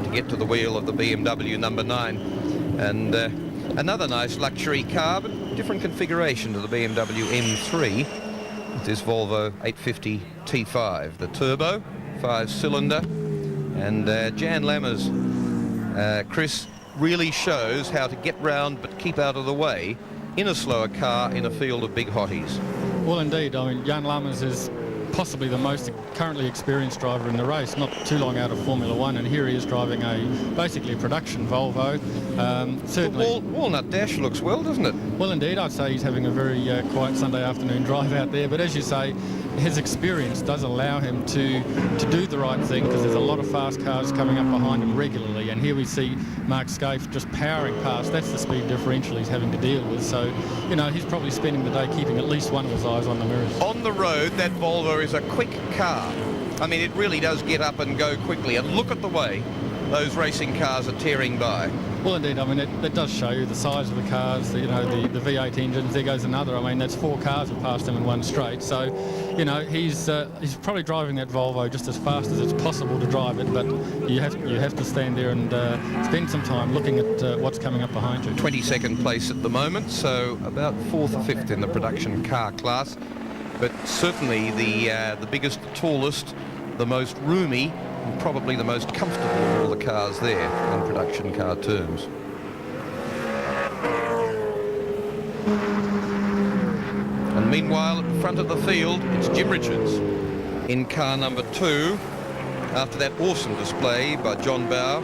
to get to the wheel of the BMW number 9. And another nice luxury car, but different configuration to the BMW M3 with this Volvo 850 T5. The turbo, 5-cylinder, and Jan Lammer's Chris really shows how to get round but keep out of the way in a slower car in a field of big hotties. Well, indeed. I mean, Jan Lammers is possibly the most currently experienced driver in the race, not too long out of Formula One, and here he is driving basically a production Volvo. Certainly, the walnut dash looks well, doesn't it? Well, indeed, I'd say he's having a very quiet Sunday afternoon drive out there, but as you say, his experience does allow him to do the right thing, because there's a lot of fast cars coming up behind him regularly, and here we see Mark Scaife just powering past. That's the speed differential he's having to deal with, so, you know, he's probably spending the day keeping at least one of his eyes on the mirrors. On the road, that Volvo is a quick car. I mean, it really does get up and go quickly, and look at the way those racing cars are tearing by. Well, indeed, I mean, it does show you the size of the cars, you know, the V8 engines. There goes another. I mean, that's 4 cars that passed him in one straight. So, you know, he's probably driving that Volvo just as fast as it's possible to drive it, but you have to stand there and spend some time looking at what's coming up behind you. 22nd place at the moment, so about 4th or 5th in the production car class, but certainly the biggest, the tallest, the most roomy, and probably the most comfortable of all the cars there in production car terms. And meanwhile, at the front of the field, it's Jim Richards in car number 2 after that awesome display by John Bowe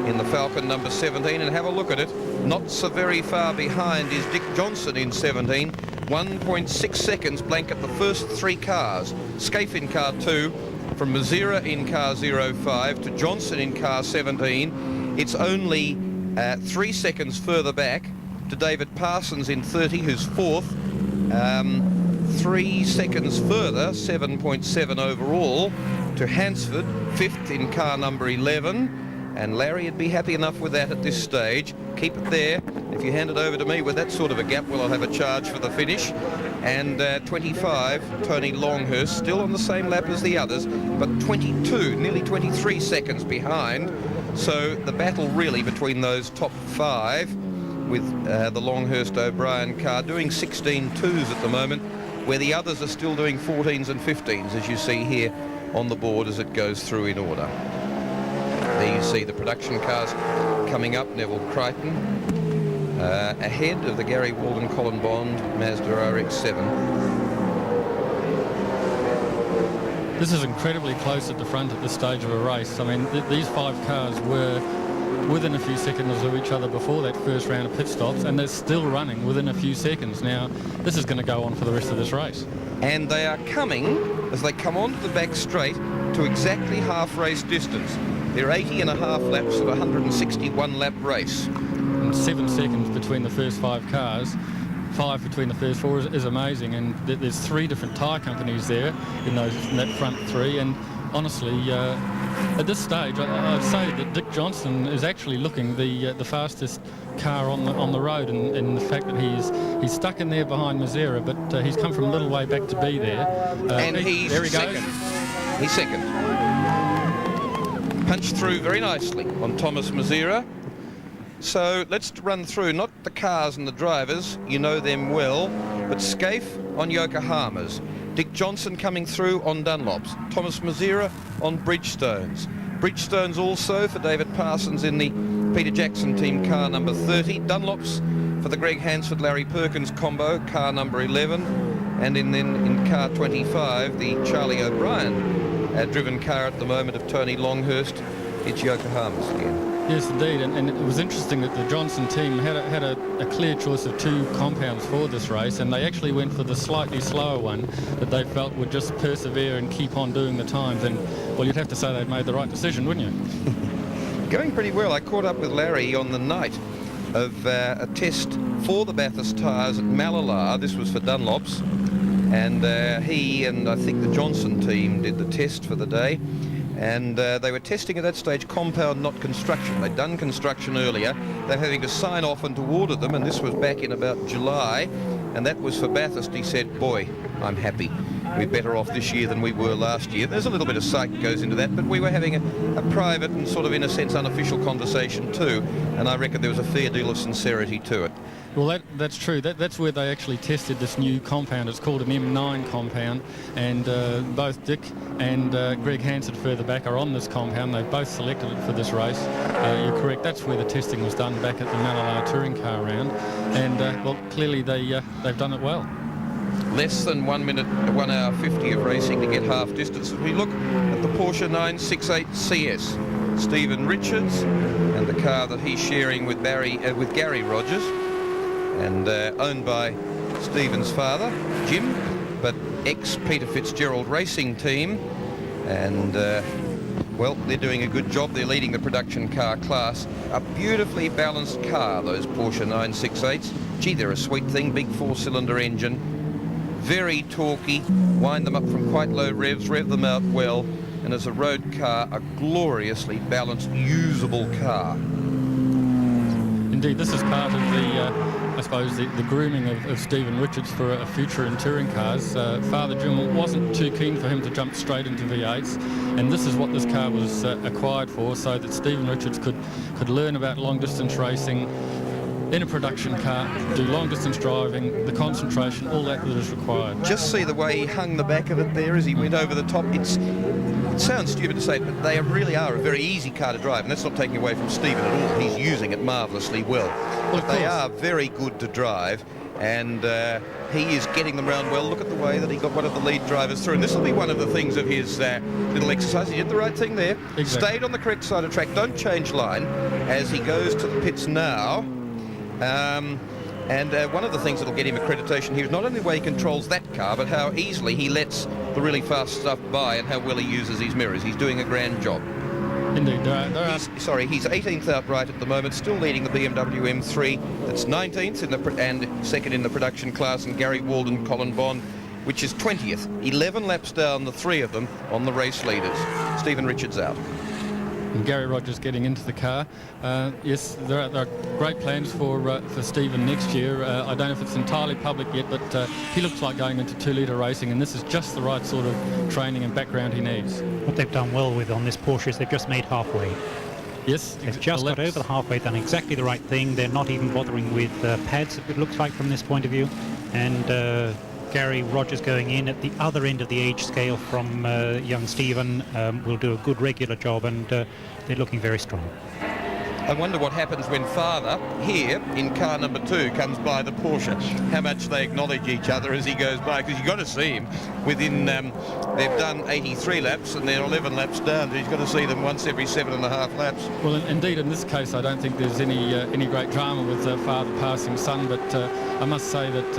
in the Falcon number 17. And have a look at it. Not so very far behind is Dick Johnson in 17. 1.6 seconds blank at the first 3 cars. Scaife in car 2. From Mazira in car 05 to Johnson in car 17, it's only 3 seconds further back to David Parsons in 30, who's 4th. 3 seconds further, 7.7 overall, to Hansford, 5th in car number 11. And Larry would be happy enough with that at this stage. Keep it there. If you hand it over to me with that sort of a gap, well, I'll have a charge for the finish. And 25, Tony Longhurst, still on the same lap as the others, but 22, nearly 23 seconds behind. So the battle really between those top 5, with the Longhurst-O'Brien car doing 16.2s at the moment, where the others are still doing 14s and 15s, as you see here on the board as it goes through in order. There you see the production cars coming up. Neville Crichton ahead of the Gary Walden Colin Bond Mazda RX-7. This is incredibly close at the front at this stage of a race. I mean, these 5 cars were within a few seconds of each other before that first round of pit stops, and they're still running within a few seconds. Now, this is going to go on for the rest of this race. And they are coming, as they come onto the back straight, to exactly half race distance. They're 80.5 laps of a 161 lap race. And 7 seconds between the first 5 cars, 5 between the first 4 is amazing. And there's 3 different tyre companies there in that front 3. And honestly, at this stage, I'd say that Dick Johnson is actually looking the fastest car on the road, and the fact that he's stuck in there behind Mazera, but he's come from a little way back to be there. And he's there he second. Goes. He's second. Punched through very nicely on Thomas Mazera. So let's run through, not the cars and the drivers, you know them well, but Scaife on Yokohamas, Dick Johnson coming through on Dunlops, Thomas Mazera on Bridgestones. Bridgestones also for David Parsons in the Peter Jackson team car number 30, Dunlops for the Greg Hansford Larry Perkins combo, car number 11, and then in car 25 the Charlie O'Brien driven car at the moment of Tony Longhurst. It's Yokohamas again. Yes, indeed, and it was interesting that the Johnson team had a clear choice of 2 compounds for this race, and they actually went for the slightly slower one that they felt would just persevere and keep on doing the times. And, well, you'd have to say they'd made the right decision, wouldn't you? Going pretty well. I caught up with Larry on the night of a test for the Bathurst tyres at Malala. This was for Dunlops, and he and I think the Johnson team did the test for the day. And they were testing at that stage compound, not construction. They'd done construction earlier. They're having to sign off and to order them, and this was back in about July, and that was for Bathurst. He said, boy, I'm happy. we're better off this year than we were last year. There's a little bit of psych goes into that, but we were having a private and sort of, in a sense, unofficial conversation too, and I reckon there was a fair deal of sincerity to it. Well, that's true. That's where they actually tested this new compound. It's called an M9 compound, and both Dick and Greg Hansard further back are on this compound. They've both selected it for this race. You're correct. That's where the testing was done back at the Malalai touring car round, and well, clearly they've done it well. Less than 1 minute, 1 hour 50 of racing to get half distance. As we look at the Porsche 968 CS, Stephen Richards, and the car that he's sharing with Gary Rogers, and owned by Stephen's father, Jim, but ex-Peter Fitzgerald racing team, and well, they're doing a good job. They're leading the production car class. A beautifully balanced car, those Porsche 968s. Gee, they're a sweet thing, big 4-cylinder engine, very torquey, wind them up from quite low revs, rev them out well, and as a road car, a gloriously balanced, usable car. Indeed, this is part of the I suppose the grooming of Stephen Richards for a future in touring cars. Father Jim wasn't too keen for him to jump straight into V8s, and this is what this car was acquired for, so that Stephen Richards could learn about long distance racing in a production car, do long distance driving, the concentration, all that is required. Just see the way he hung the back of it there as he went over the top. It sounds stupid to say it, but they really are a very easy car to drive, and that's not taking away from Stephen at all. He's using it marvellously well. But they are very good to drive, and he is getting them round well. Look at the way that he got one of the lead drivers through, and this will be one of the things of his little exercise. He did the right thing there. Exactly. Stayed on the correct side of track. Don't change line as he goes to the pits now. One of the things that will get him accreditation here is not only the way he controls that car, but how easily he lets the really fast stuff by and how well he uses his mirrors. He's doing a grand job. Indeed, He's 18th outright at the moment, still leading the BMW M3. That's 19th and second in the production class, and Gary Walden, Colin Bond, which is 20th. 11 laps down, the three of them on the race leaders. Stephen Richards out. And Gary Rogers getting into the car. Yes, there are great plans for Stephen next year. I don't know if it's entirely public yet, but he looks like going into 2-litre racing, and this is just the right sort of training and background he needs. What they've done well with on this Porsche is they've just made halfway. Yes, they've just got over the halfway, done exactly the right thing. They're not even bothering with pads, it looks like, from this point of view. And Gary Rogers going in at the other end of the age scale from young Stephen will do a good regular job, and they're looking very strong. I wonder what happens when father, here in car number 2, comes by the Porsche. How much they acknowledge each other as he goes by, because you've got to see him within, they've done 83 laps and they're 11 laps down. He's got to see them once every 7.5 laps. Well, indeed, in this case, I don't think there's any great drama with father passing son, but I must say that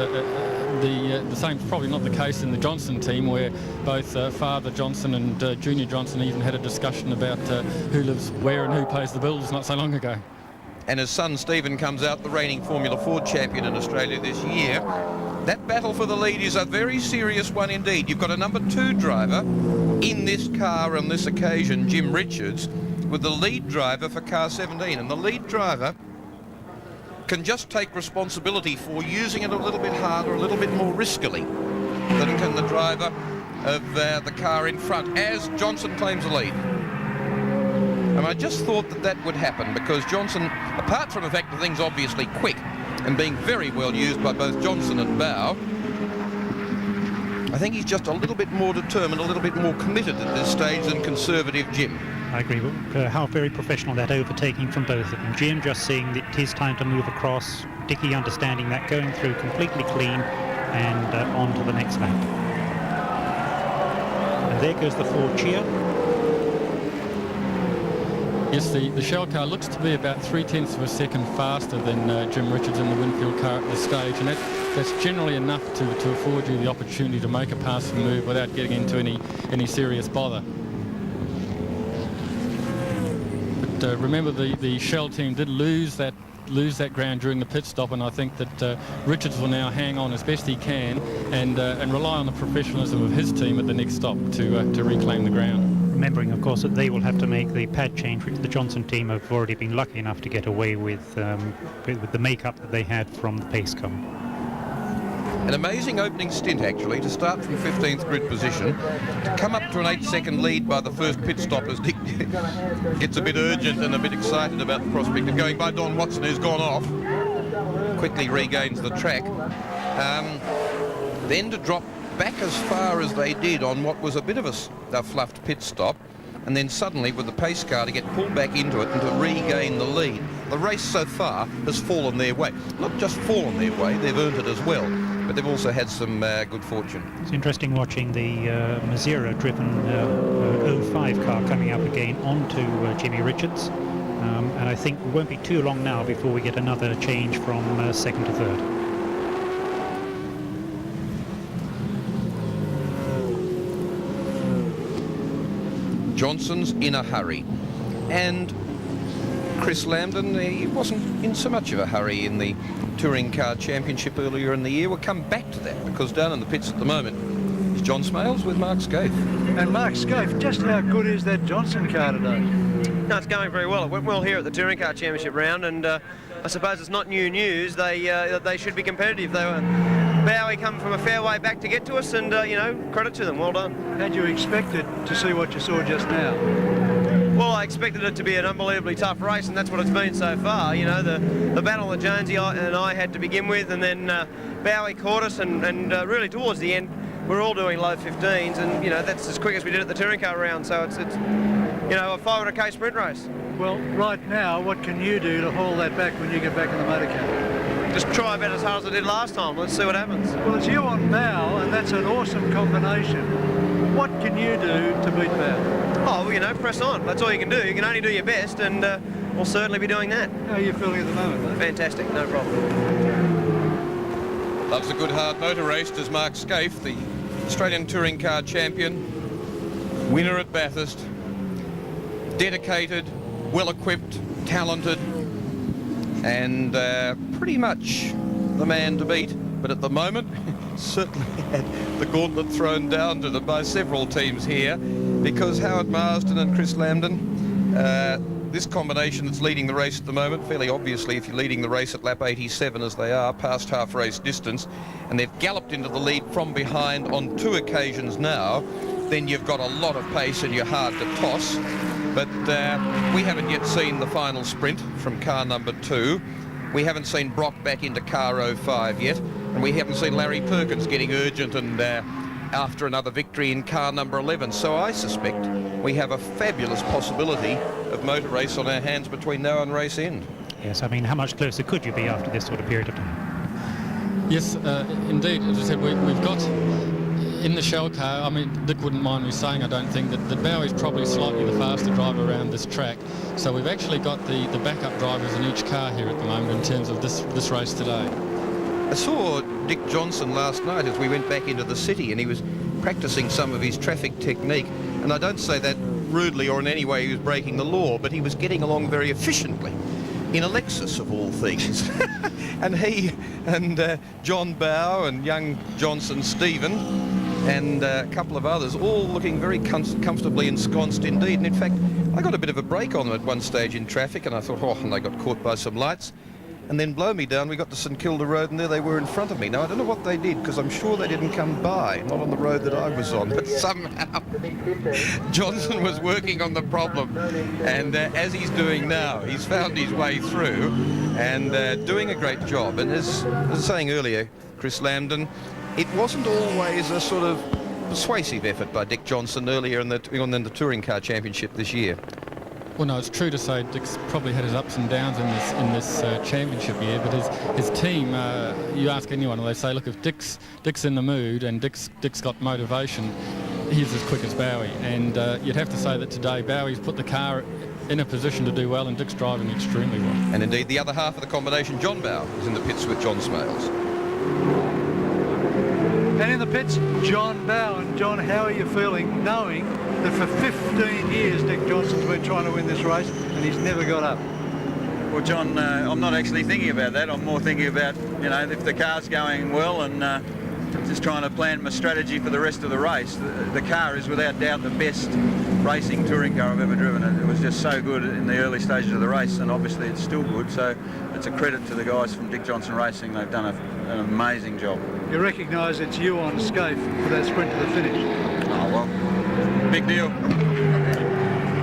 the same's probably not the case in the Johnson team, where both Father Johnson and Junior Johnson even had a discussion about who lives where and who pays the bills not so long ago. And his son Stephen comes out, the reigning Formula 4 champion in Australia this year. That battle for the lead is a very serious one indeed. You've got a number 2 driver in this car on this occasion, Jim Richards, with the lead driver for car 17, and the lead driver can just take responsibility for using it a little bit harder, a little bit more riskily than can the driver of the car in front, as Johnson claims the lead. And I just thought that would happen, because Johnson, apart from the fact that things obviously quick and being very well used by both Johnson and Bow, I think he's just a little bit more determined, a little bit more committed at this stage than conservative Jim. I agree. How very professional that overtaking from both of them. Jim just seeing that it is time to move across, Dickie understanding that, going through completely clean and on to the next lap. And there goes the Ford cheer. Yes, the Shell car looks to be about 0.3 of a second faster than Jim Richards in the Winfield car at this stage, and that's generally enough to afford you the opportunity to make a passing move without getting into any serious bother. But remember, the Shell team did lose that ground during the pit stop, and I think that Richards will now hang on as best he can and rely on the professionalism of his team at the next stop to reclaim the ground. Remembering, of course, that they will have to make the pad change, which the Johnson team have already been lucky enough to get away with the makeup that they had from the pace car. An amazing opening stint, actually, to start from 15th grid position, to come up to an 8-second lead by the first pit stop as Dick gets a bit urgent and a bit excited about the prospect of going by Don Watson, who's gone off, quickly regains the track. Then to drop back as far as they did on what was a bit of a fluffed pit stop, and then suddenly with the pace car to get pulled back into it and to regain the lead. The race so far has fallen their way. Not just fallen their way, they've earned it as well, but they've also had some good fortune. It's interesting watching the Mazzero-driven 05 car coming up again onto Jimmy Richards, and I think it won't be too long now before we get another change from second to third. Johnson's in a hurry, and Chris Lambden, he wasn't in so much of a hurry in the Touring Car Championship earlier in the year. We'll come back to that, because down in the pits at the moment is John Smales with Mark Scaife. And Mark Scaife, just how good is that Johnson car today? No, it's going very well. It went well here at the Touring Car Championship round, and I suppose it's not new news. They should be competitive. They were Bowie come from a fair way back to get to us, and you know, credit to them. Well done. Had you expected to see what you saw just now? Well, I expected it to be an unbelievably tough race, and that's what it's been so far. You know, the battle that Jonesy and I had to begin with, and then Bowie caught us, and really towards the end, we're all doing low 15s, and you know, that's as quick as we did at the touring car round. So it's you know, a 500k sprint race. Well, right now, what can you do to haul that back when you get back in the motor car? Just try about as hard as I did last time. Let's see what happens. Well, it's you on Bow, and that's an awesome combination. What can you do to beat Bow? Oh, well, you know, press on. That's all you can do. You can only do your best, and we'll certainly be doing that. How are you feeling at the moment, mate? Fantastic, no problem. Loves a good hard motor race, does Mark Scaife, the Australian Touring Car Champion, winner at Bathurst, dedicated, well-equipped, talented, and pretty much the man to beat. But at the moment, certainly had the gauntlet thrown down to them by several teams here, because Howard Marsden and Chris Lambden, this combination that's leading the race at the moment, fairly obviously if you're leading the race at lap 87 as they are, past half race distance, and they've galloped into the lead from behind on 2 occasions now, then you've got a lot of pace and you're hard to toss. But we haven't yet seen the final sprint from car number 2. We haven't seen Brock back into car 05 yet, and we haven't seen Larry Perkins getting urgent and after another victory in car number 11. So I suspect we have a fabulous possibility of motor race on our hands between now and race end. Yes, I mean, how much closer could you be after this sort of period of time? Yes, indeed. As I said, we've got in the shell car, I mean, Dick wouldn't mind me saying, I don't think, that Bowie's probably slightly the faster driver around this track. So we've actually got the backup drivers in each car here at the moment in terms of this race today. I saw Dick Johnson last night as we went back into the city, and he was practicing some of his traffic technique, and I don't say that rudely or in any way he was breaking the law, but he was getting along very efficiently in a Lexus of all things. And he and John Bow and young Johnson Stephen and a couple of others, all looking very comfortably ensconced indeed. And in fact, I got a bit of a break on them at one stage in traffic, and I thought, oh, and they got caught by some lights. And then blow me down, we got to St Kilda Road, and there they were in front of me. Now, I don't know what they did, because I'm sure they didn't come by, not on the road that I was on, but somehow Johnson was working on the problem. And as he's doing now, he's found his way through and doing a great job. And as I was saying earlier, Chris Lambden, it wasn't always a sort of persuasive effort by Dick Johnson earlier in the Touring Car Championship this year. Well, no, it's true to say Dick's probably had his ups and downs in this championship year, but his team, you ask anyone and they say, look, if Dick's in the mood and Dick's got motivation, he's as quick as Bowie. And you'd have to say that today Bowie's put the car in a position to do well, and Dick's driving extremely well. And indeed, the other half of the combination, John Bow, is in the pits with John Smales. And in the pits, John Bow. And John, how are you feeling knowing that for 15 years Dick Johnson's been trying to win this race and he's never got up? Well, John, I'm not actually thinking about that. I'm more thinking about, you know, if the car's going well and just trying to plan my strategy for the rest of the race. The car is without doubt the best racing touring car I've ever driven. It was just so good in the early stages of the race, and obviously it's still good, so it's a credit to the guys from Dick Johnson Racing. They've done an amazing job. You recognise it's you on Scaife for that sprint to the finish. Oh, well, big deal.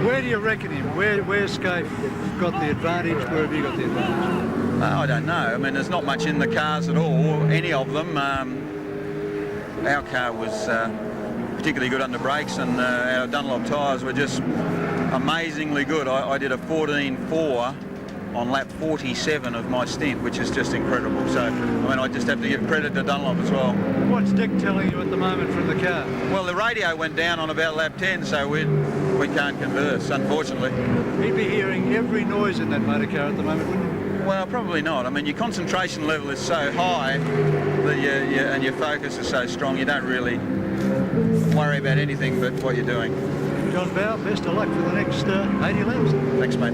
Where do you reckon him? Where's Scaife got the advantage? Where have you got the advantage? I don't know. I mean, there's not much in the cars at all, any of them. Our car was particularly good under brakes, and our Dunlop tyres were just amazingly good. I did a 14.4 on lap 47 of my stint, which is just incredible. So, I mean, I just have to give credit to Dunlop as well. What's Dick telling you at the moment from the car? Well, the radio went down on about lap 10, so we can't converse, unfortunately. He'd be hearing every noise in that motor car at the moment, wouldn't he? Well, probably not. I mean, your concentration level is so high that and your focus is so strong, you don't really worry about anything but what you're doing. John Bowe, best of luck for the next 80 laps. Thanks, mate.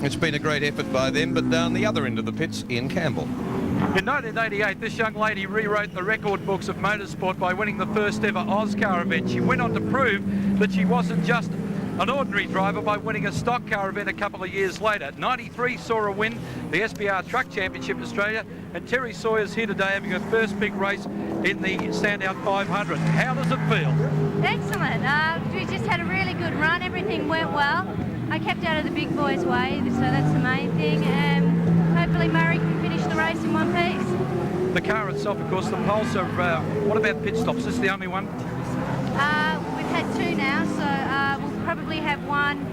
It's been a great effort by them, but down the other end of the pits, Ian Campbell. In 1988, this young lady rewrote the record books of motorsport by winning the first ever Oscar event. She went on to prove that she wasn't just an ordinary driver by winning a stock car event a couple of years later. 93 saw her win the SBR Truck Championship in Australia, and Terry Sawyer's here today having her first big race in the Sandown 500. How does it feel? Excellent. We just had a really good run. Everything went well. I kept out of the big boys' way, so that's the main thing. Hopefully Murray can finish the race in one piece. The car itself, of course, the Pulsar. What about pit stops? Is this the only one? We've had two now, so we'll probably have one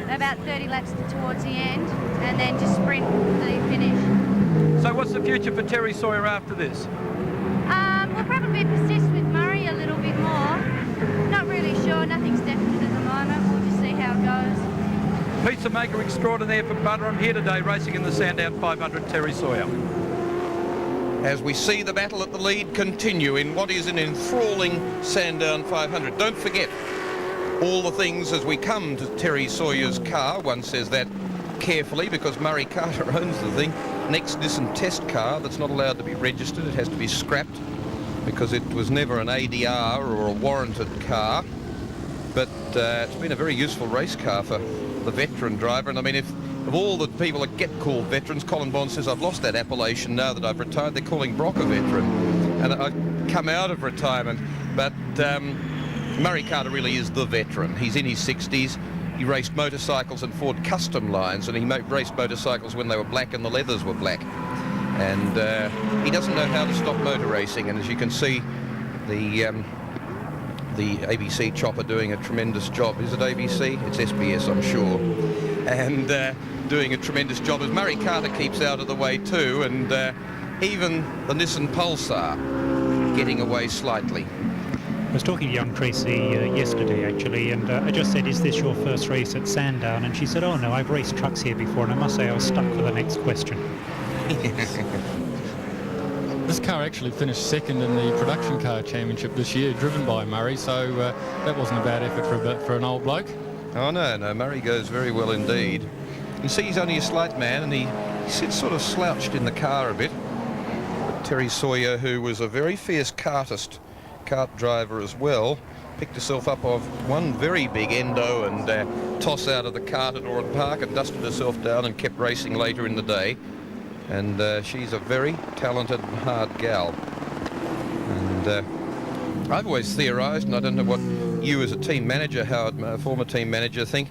about 30 laps towards the end, and then just sprint to the finish. So what's the future for Terry Sawyer after this? We'll probably persist with Murray a little bit more. Not really sure. Nothing's definite at the moment. We'll just see how it goes. Pizza maker extraordinaire for Butter. Here today racing in the Sandown 500, Terry Sawyer. As we see the battle at the lead continue in what is an enthralling Sandown 500. Don't forget all the things as we come to Terry Sawyer's car. One says that carefully because Murray Carter owns the thing. Next Nissan test car that's not allowed to be registered. It has to be scrapped because it was never an ADR or a warranted car. But it's been a very useful race car for the veteran driver. And I mean, if of all the people that get called veterans, Colin Bond says, I've lost that appellation now that I've retired. They're calling Brock a veteran. And I've come out of retirement. But Murray Carter really is the veteran. He's in his 60s. He raced motorcycles and Ford Custom lines, and he raced motorcycles when they were black and the leathers were black. And he doesn't know how to stop motor racing. And as you can see, the ABC chopper doing a tremendous job. Is it ABC? It's SBS, I'm sure. And doing a tremendous job as Murray Carter keeps out of the way too, and even the Nissan Pulsar getting away slightly. I was talking to young Tracy yesterday, actually, and I just said, is this your first race at Sandown? And she said, oh no, I've raced trucks here before, and I must say I was stuck for the next question. This car actually finished second in the production car championship this year, driven by Murray, so that wasn't a bad effort for an old bloke. Oh no, Murray goes very well indeed. You see he's only a slight man, and he sits sort of slouched in the car a bit. But Terry Sawyer, who was a very fierce kart driver as well, picked herself up off one very big endo and toss out of the cart at Oran Park and dusted herself down and kept racing later in the day. And she's a very talented and hard gal. And I've always theorised, and I don't know what you as a team manager, Howard, a former team manager, think.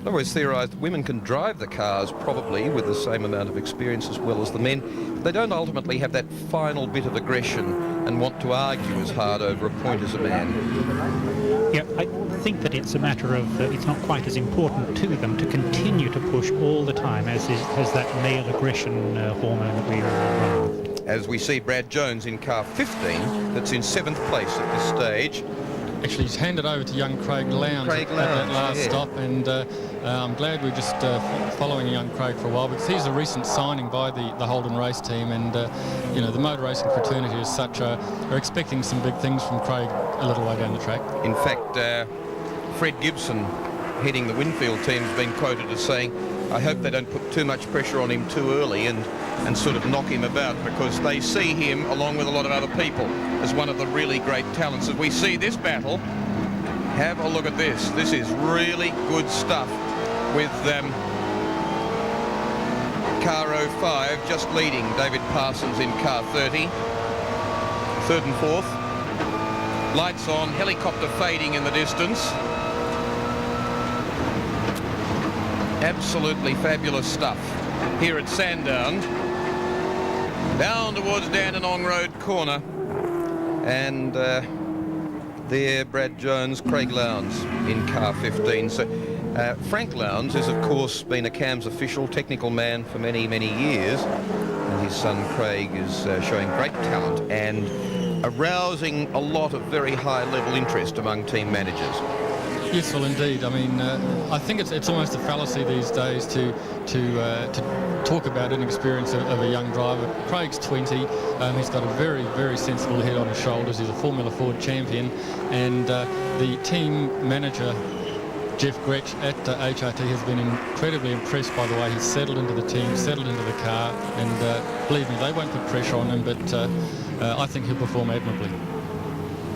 I've always theorised that women can drive the cars probably with the same amount of experience as well as the men. But they don't ultimately have that final bit of aggression and want to argue as hard over a point as a man. Yeah, I think that it's a matter of it's not quite as important to them to continue to push all the time as that male aggression hormone that we run with. As we see Brad Jones in car 15, that's in 7th place at this stage. Actually, he's handed over to young Craig Lowndes at that last stop, and I'm glad we're just following young Craig for a while, because he's a recent signing by the Holden race team, and you know, the motor racing fraternity as such are expecting some big things from Craig a little way down the track. In fact, Fred Gibson, heading the Winfield team, has been quoted as saying, I hope they don't put too much pressure on him too early and sort of knock him about, because they see him, along with a lot of other people, as one of the really great talents. As we see this battle, have a look at this. This is really good stuff with car 05 just leading David Parsons in car 30. Third and fourth. Lights on, helicopter fading in the distance. Absolutely fabulous stuff here at Sandown. Down towards Dandenong Road corner. And there Brad Jones, Craig Lowndes in car 15. So Frank Lowndes has of course been a CAMS official, technical man for many, many years. And his son Craig is showing great talent and arousing a lot of very high level interest among team managers. Yes, well, indeed. I mean, I think it's almost a fallacy these days to talk about inexperience of a young driver. Craig's 20. He's got a very, very sensible head on his shoulders. He's a Formula Ford champion, and the team manager, Jeff Gretsch at HRT, has been incredibly impressed by the way he's settled into the team, settled into the car, and believe me, they won't put pressure on him, but I think he'll perform admirably.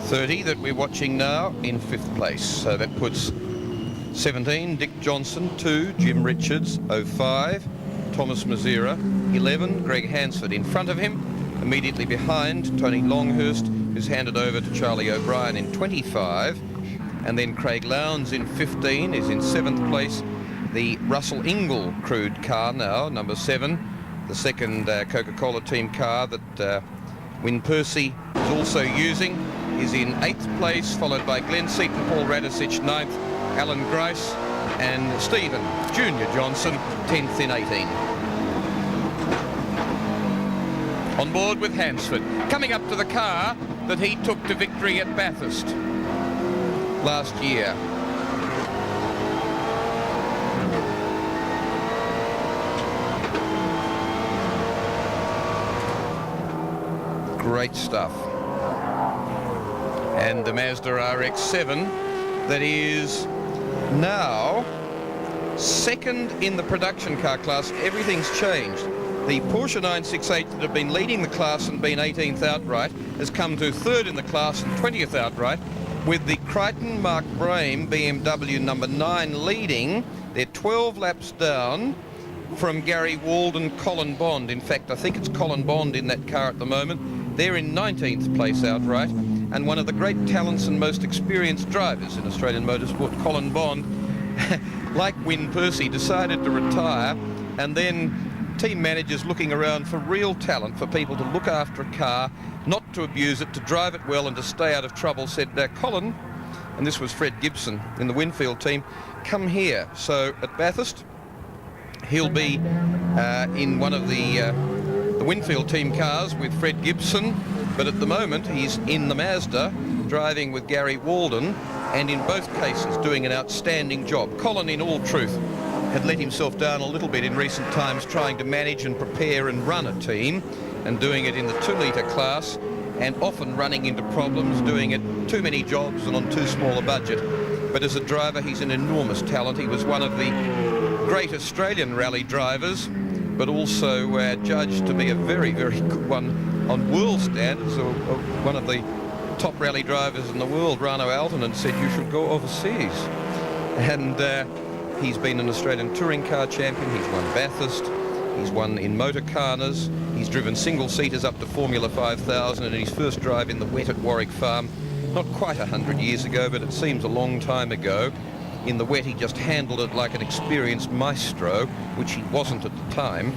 30 that we're watching now in 5th place. So that puts 17, Dick Johnson, 2, Jim Richards, 05, Thomas Mazera, 11, Greg Hansford. In front of him, immediately behind, Tony Longhurst, who's handed over to Charlie O'Brien in 25. And then Craig Lowndes in 15 is in 7th place. The Russell Ingall crewed car now, number 7, the second Coca-Cola team car that Win Percy is also using, is in 8th place, followed by Glenn Seaton, Paul Radisich 9th, Alan Grice and Stephen Junior Johnson 10th in 18. On board with Hansford, coming up to the car that he took to victory at Bathurst last year. Great stuff. And the Mazda RX-7 that is now second in the production car class. Everything's changed. The Porsche 968 that had been leading the class and been 18th outright has come to 3rd in the class and 20th outright, with the Crichton Mark Brame BMW number 9 leading. They're 12 laps down from Gary Walden, Colin Bond. In fact, I think it's Colin Bond in that car at the moment. They're in 19th place outright. And one of the great talents and most experienced drivers in Australian motorsport, Colin Bond, like Win Percy, decided to retire, and then team managers looking around for real talent, for people to look after a car, not to abuse it, to drive it well and to stay out of trouble, said, Colin, and this was Fred Gibson in the Winfield team, come here. So at Bathurst, he'll be in one of the Winfield team cars with Fred Gibson, but at the moment he's in the Mazda driving with Gary Walden, and in both cases doing an outstanding job. Colin, in all truth, had let himself down a little bit in recent times trying to manage and prepare and run a team, and doing it in the 2-litre class, and often running into problems, doing it too many jobs and on too small a budget. But as a driver, he's an enormous talent. He was one of the great Australian rally drivers, but also judged to be a very, very good one on world standards. One of the top rally drivers in the world, Rano Altonen, said you should go overseas. And he's been an Australian touring car champion. He's won Bathurst. He's won in Motorcarnas. He's driven single-seaters up to Formula 5000, and his first drive in the wet at Warwick Farm, not quite 100 years ago, but it seems a long time ago. In the wet, he just handled it like an experienced maestro, which he wasn't at the time.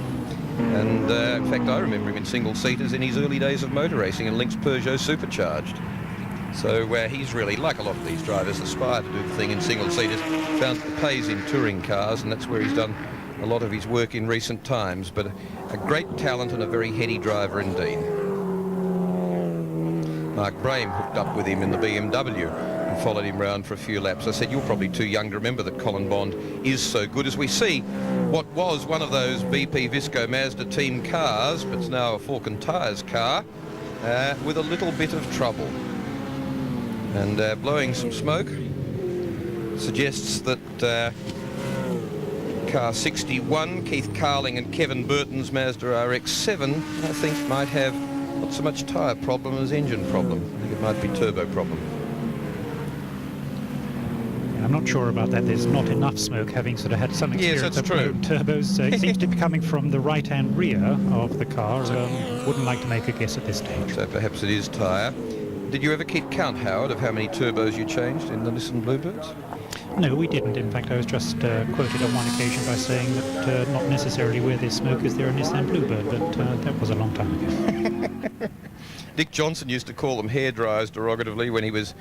And in fact, I remember him in single-seaters in his early days of motor racing in Lynx Peugeot Supercharged. So he's really, like a lot of these drivers, aspire to do the thing in single-seaters, found it pays in touring cars, and that's where he's done a lot of his work in recent times. But a great talent and a very heady driver indeed. Mark Brame hooked up with him in the BMW and followed him round for a few laps. I said, you're probably too young to remember that Colin Bond is so good, as we see what was one of those BP Visco Mazda team cars, but it's now a Falcon Tyres car, with a little bit of trouble. And blowing some smoke suggests that car 61, Keith Carling and Kevin Burton's Mazda RX-7, I think might have not so much tyre problem as engine problem. I think it might be turbo problem. I'm not sure about that. There's not enough smoke, having sort of had some experience Yes, that's of true. blown turbos. It seems to be coming from the right and rear of the car. Wouldn't like to make a guess at this stage. So perhaps it is tyre. Did you ever keep count, Howard, of how many turbos you changed in the Nissan Bluebirds? No, we didn't. In fact, I was just quoted on one occasion by saying that not necessarily where there's smoke is there a Nissan Bluebird, but that was a long time ago. Dick Johnson used to call them hair dryers derogatively when he was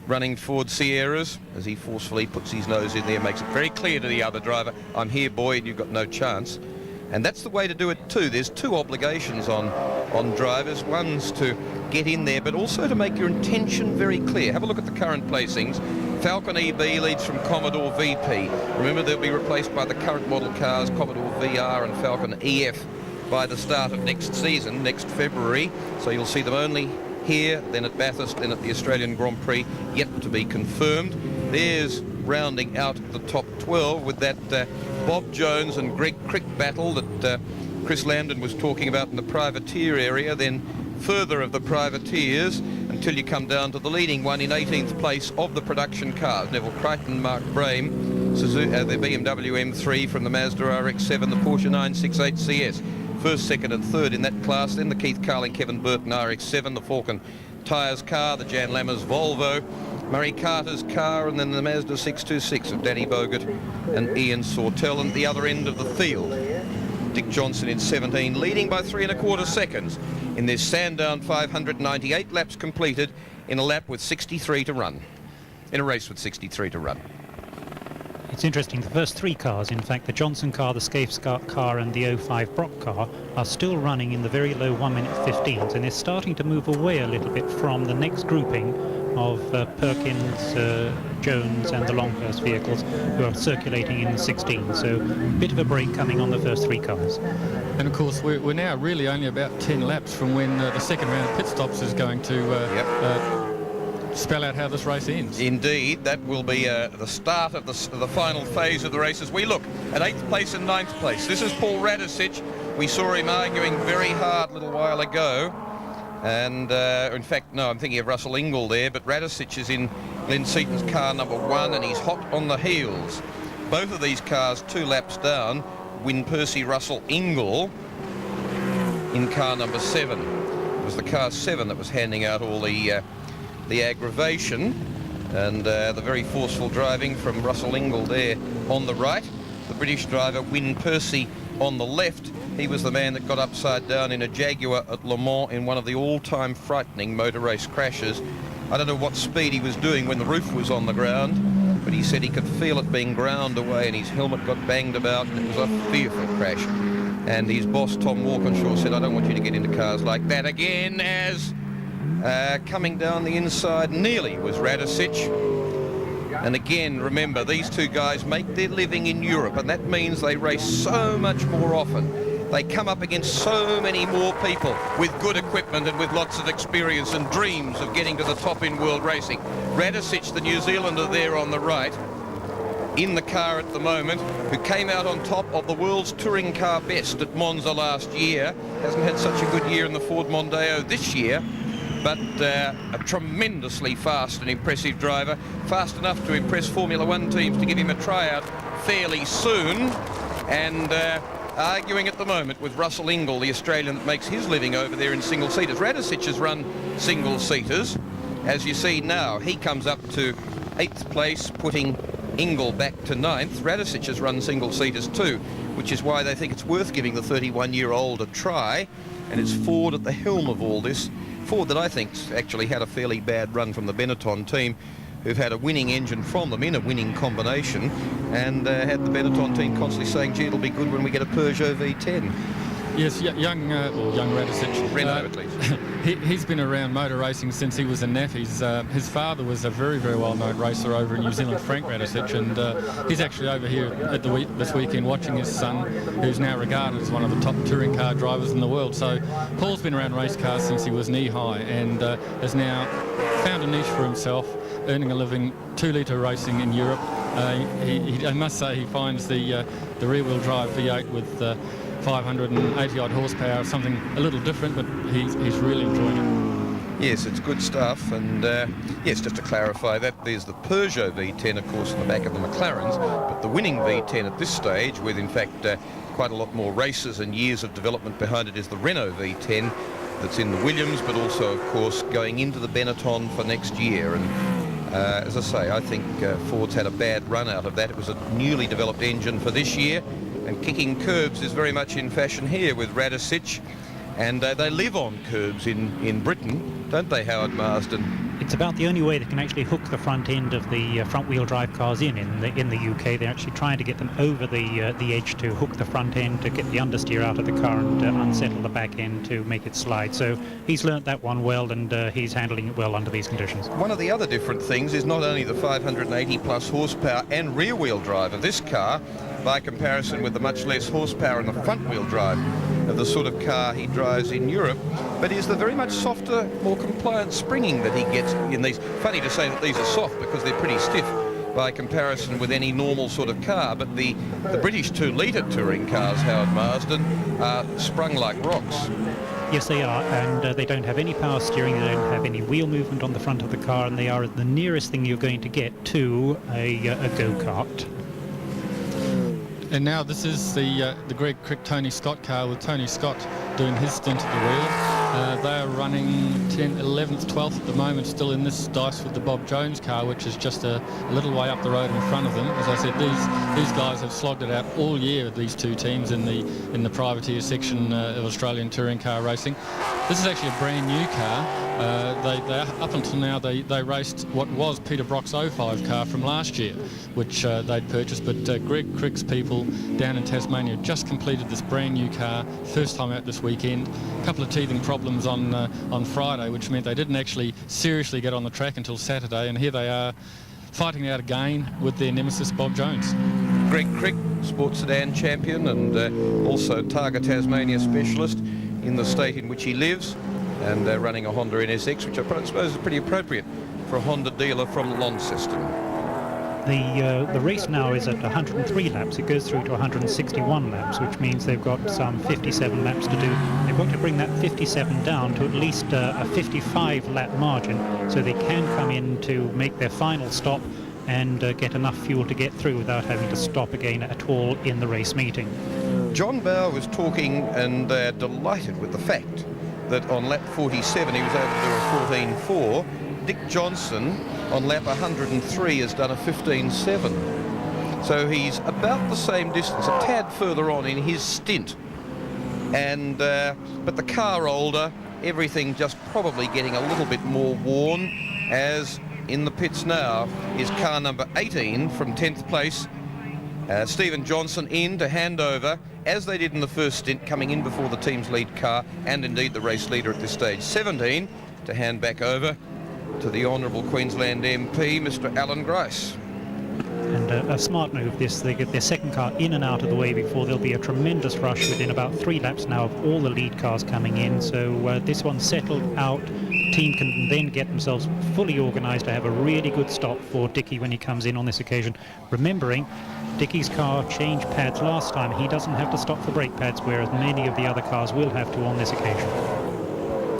running Ford Sierras, as he forcefully puts his nose in there, makes it very clear to the other driver, I'm here, boy, and you've got no chance. And that's the way to do it too. There's two obligations on drivers. One's to get in there, but also to make your intention very clear. Have a look at the current placings. Falcon EB leads from Commodore VP. Remember, they'll be replaced by the current model cars, Commodore VR and Falcon EF, by the start of next season, next February. So you'll see them only here, then at Bathurst, then at the Australian Grand Prix, yet to be confirmed. There's rounding out the top 12 with that Bob Jones and Greg Crick battle that Chris Lambden was talking about in the privateer area, then further of the privateers until you come down to the leading one in 18th place of the production cars. Neville Crichton, Mark Brame, the BMW M3 from the Mazda RX-7, the Porsche 968 CS. First, second and third in that class. Then the Keith Carling, Kevin Burton RX-7, the Falcon Tyres car, the Jan Lammers Volvo, Murray Carter's car, and then the Mazda 626 of Danny Bogut and Ian Sawtell. And at the other end of the field, Dick Johnson in 17, leading by 3 1/4 seconds in this Sandown 598 laps completed in a lap with 63 to run. In a race with 63 to run. It's interesting, the first three cars, in fact, the Johnson car, the Scaife car and the 05 Brock car, are still running in the very low 1:15s, and they're starting to move away a little bit from the next grouping of Perkins, Jones and the Longhurst vehicles, who are circulating in the 16. So a bit of a break coming on the first three cars. And of course, we're now really only about 10 laps from when the second round of pit stops is going to spell out how this race ends. Indeed, that will be the start of the final phase of the race as we look at 8th place and 9th place. This is Paul Radicic. We saw him arguing very hard a little while ago. And in fact, no, I'm thinking of Russell Ingall there, but Radicic is in Glenn Seaton's car number 1 and he's hot on the heels. Both of these cars 2 laps down, Win Percy Russell Ingall in car number 7. It was the car 7 that was handing out all the aggravation, and the very forceful driving from Russell Ingall there on the right. The British driver Win Percy on the left. He was the man that got upside down in a Jaguar at Le Mans in one of the all-time frightening motor race crashes. I don't know what speed he was doing when the roof was on the ground, but he said he could feel it being ground away and his helmet got banged about, and it was a fearful crash. And his boss Tom Walkinshaw said, I don't want you to get into cars like that again, as coming down the inside nearly was Radicic. And again, remember, these two guys make their living in Europe, and that means they race so much more often. They come up against so many more people with good equipment and with lots of experience and dreams of getting to the top in world racing. Radicic, the New Zealander there on the right, in the car at the moment, who came out on top of the world's touring car best at Monza last year. Hasn't had such a good year in the Ford Mondeo this year, but a tremendously fast and impressive driver, fast enough to impress Formula One teams to give him a tryout fairly soon, and arguing at the moment with Russell Ingall, the Australian that makes his living over there in single-seaters. Radicic has run single-seaters. As you see now, he comes up to 8th place, putting Ingall back to 9th. Radicic has run single-seaters too, which is why they think it's worth giving the 31-year-old a try, and it's Ford at the helm of all this. Ford that I think's actually had a fairly bad run from the Benetton team, who've had a winning engine from them in a winning combination, and had the Benetton team constantly saying, gee, it'll be good when we get a Peugeot V10. Yes, young Radicic. Renault, at least. He's been around motor racing since he was a naff. His father was a very, very well-known racer over in New Zealand, Frank Radicic, and he's actually over here at this weekend watching his son, who's now regarded as one of the top touring car drivers in the world. So Paul's been around race cars since he was knee-high, and has now found a niche for himself, earning a living 2-litre racing in Europe, I must say he finds the rear-wheel drive V8 with 580 odd horsepower something a little different, but he's really enjoying it. Yes, it's good stuff. And yes, just to clarify that, there's the Peugeot V10, of course, in the back of the McLarens, but the winning V10 at this stage, with in fact quite a lot more races and years of development behind it, is the Renault V10 that's in the Williams, but also, of course, going into the Benetton for next year. And as I say, I think Ford's had a bad run out of that. It was a newly developed engine for this year, and kicking curbs is very much in fashion here with Radicic, and they live on curbs in Britain, don't they, Howard Marsden? It's about the only way they can actually hook the front end of the front-wheel drive cars in the UK. They're actually trying to get them over the edge to hook the front end, to get the understeer out of the car and unsettle the back end to make it slide. So he's learnt that one well, and he's handling it well under these conditions. One of the other different things is not only the 580 plus horsepower and rear-wheel drive of this car, by comparison with the much less horsepower in the front-wheel drive of the sort of car he drives in Europe, but is the very much softer, more compliant springing that he gets in these. Funny to say that these are soft because they're pretty stiff by comparison with any normal sort of car, but the British 2-litre touring cars, Howard Marsden, are sprung like rocks. Yes, they are, and they don't have any power steering, they don't have any wheel movement on the front of the car, and they are the nearest thing you're going to get to a go-kart. And now this is the Greg Crick Tony Scott car, with Tony Scott doing his stint at the wheel. They are running 10th, 11th, 12th at the moment, still in this dice with the Bob Jones car, which is just a little way up the road in front of them. As I said, these guys have slogged it out all year, these two teams, in the privateer section of Australian touring car racing. This is actually a brand new car. They up until now they raced what was Peter Brock's 05 car from last year, which they'd purchased, but Greg Crick's people down in Tasmania just completed this brand new car, first time out this weekend. A couple of teething problems on Friday, which meant they didn't actually seriously get on the track until Saturday, and here they are fighting out again with their nemesis Bob Jones. Greg Crick, Sports Sedan champion, and also Targa Tasmania specialist in the state in which he lives, and running a Honda NSX, which I suppose is pretty appropriate for a Honda dealer from Launceston. The race now is at 103 laps. It goes through to 161 laps, which means they've got some 57 laps to do. They've got to bring that 57 down to at least a 55 lap margin, so they can come in to make their final stop and get enough fuel to get through without having to stop again at all in the race meeting. John Bauer was talking and delighted with the fact that on lap 47 he was able to do a 14.4. Dick Johnson on lap 103 has done a 15.7. So he's about the same distance, a tad further on in his stint. And but the car older, everything just probably getting a little bit more worn, as in the pits now is car number 18 from 10th place. Stephen Johnson in to hand over, as they did in the first stint, coming in before the team's lead car, and indeed the race leader at this stage, 17, to hand back over to the Honourable Queensland MP, Mr. Alan Grice. And a smart move this. They get their second car in and out of the way before there'll be a tremendous rush within about 3 laps now of all the lead cars coming in. So this one's settled out. Team can then get themselves fully organised to have a really good stop for Dickie when he comes in on this occasion. Remembering, Dickie's car changed pads last time. He doesn't have to stop for brake pads, whereas many of the other cars will have to on this occasion.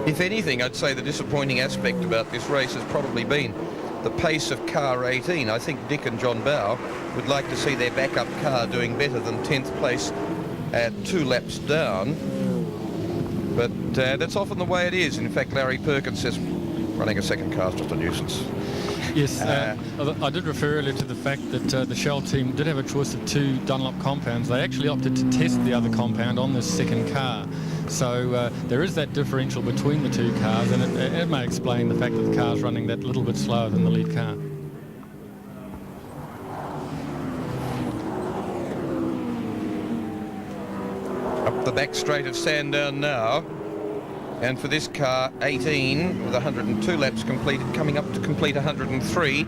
If anything, I'd say the disappointing aspect about this race has probably been the pace of car 18. I think Dick and John Bowe would like to see their backup car doing better than 10th place at 2 laps down. But that's often the way it is. In fact, Larry Perkins says running a second car is just a nuisance. Yes, I did refer earlier to the fact that the Shell team did have a choice of 2 Dunlop compounds. They actually opted to test the other compound on this second car. So there is that differential between the 2 cars, and it may explain the fact that the car's running that little bit slower than the lead car. Up the back straight of Sandown now, and for this car 18 with 102 laps completed, coming up to complete 103.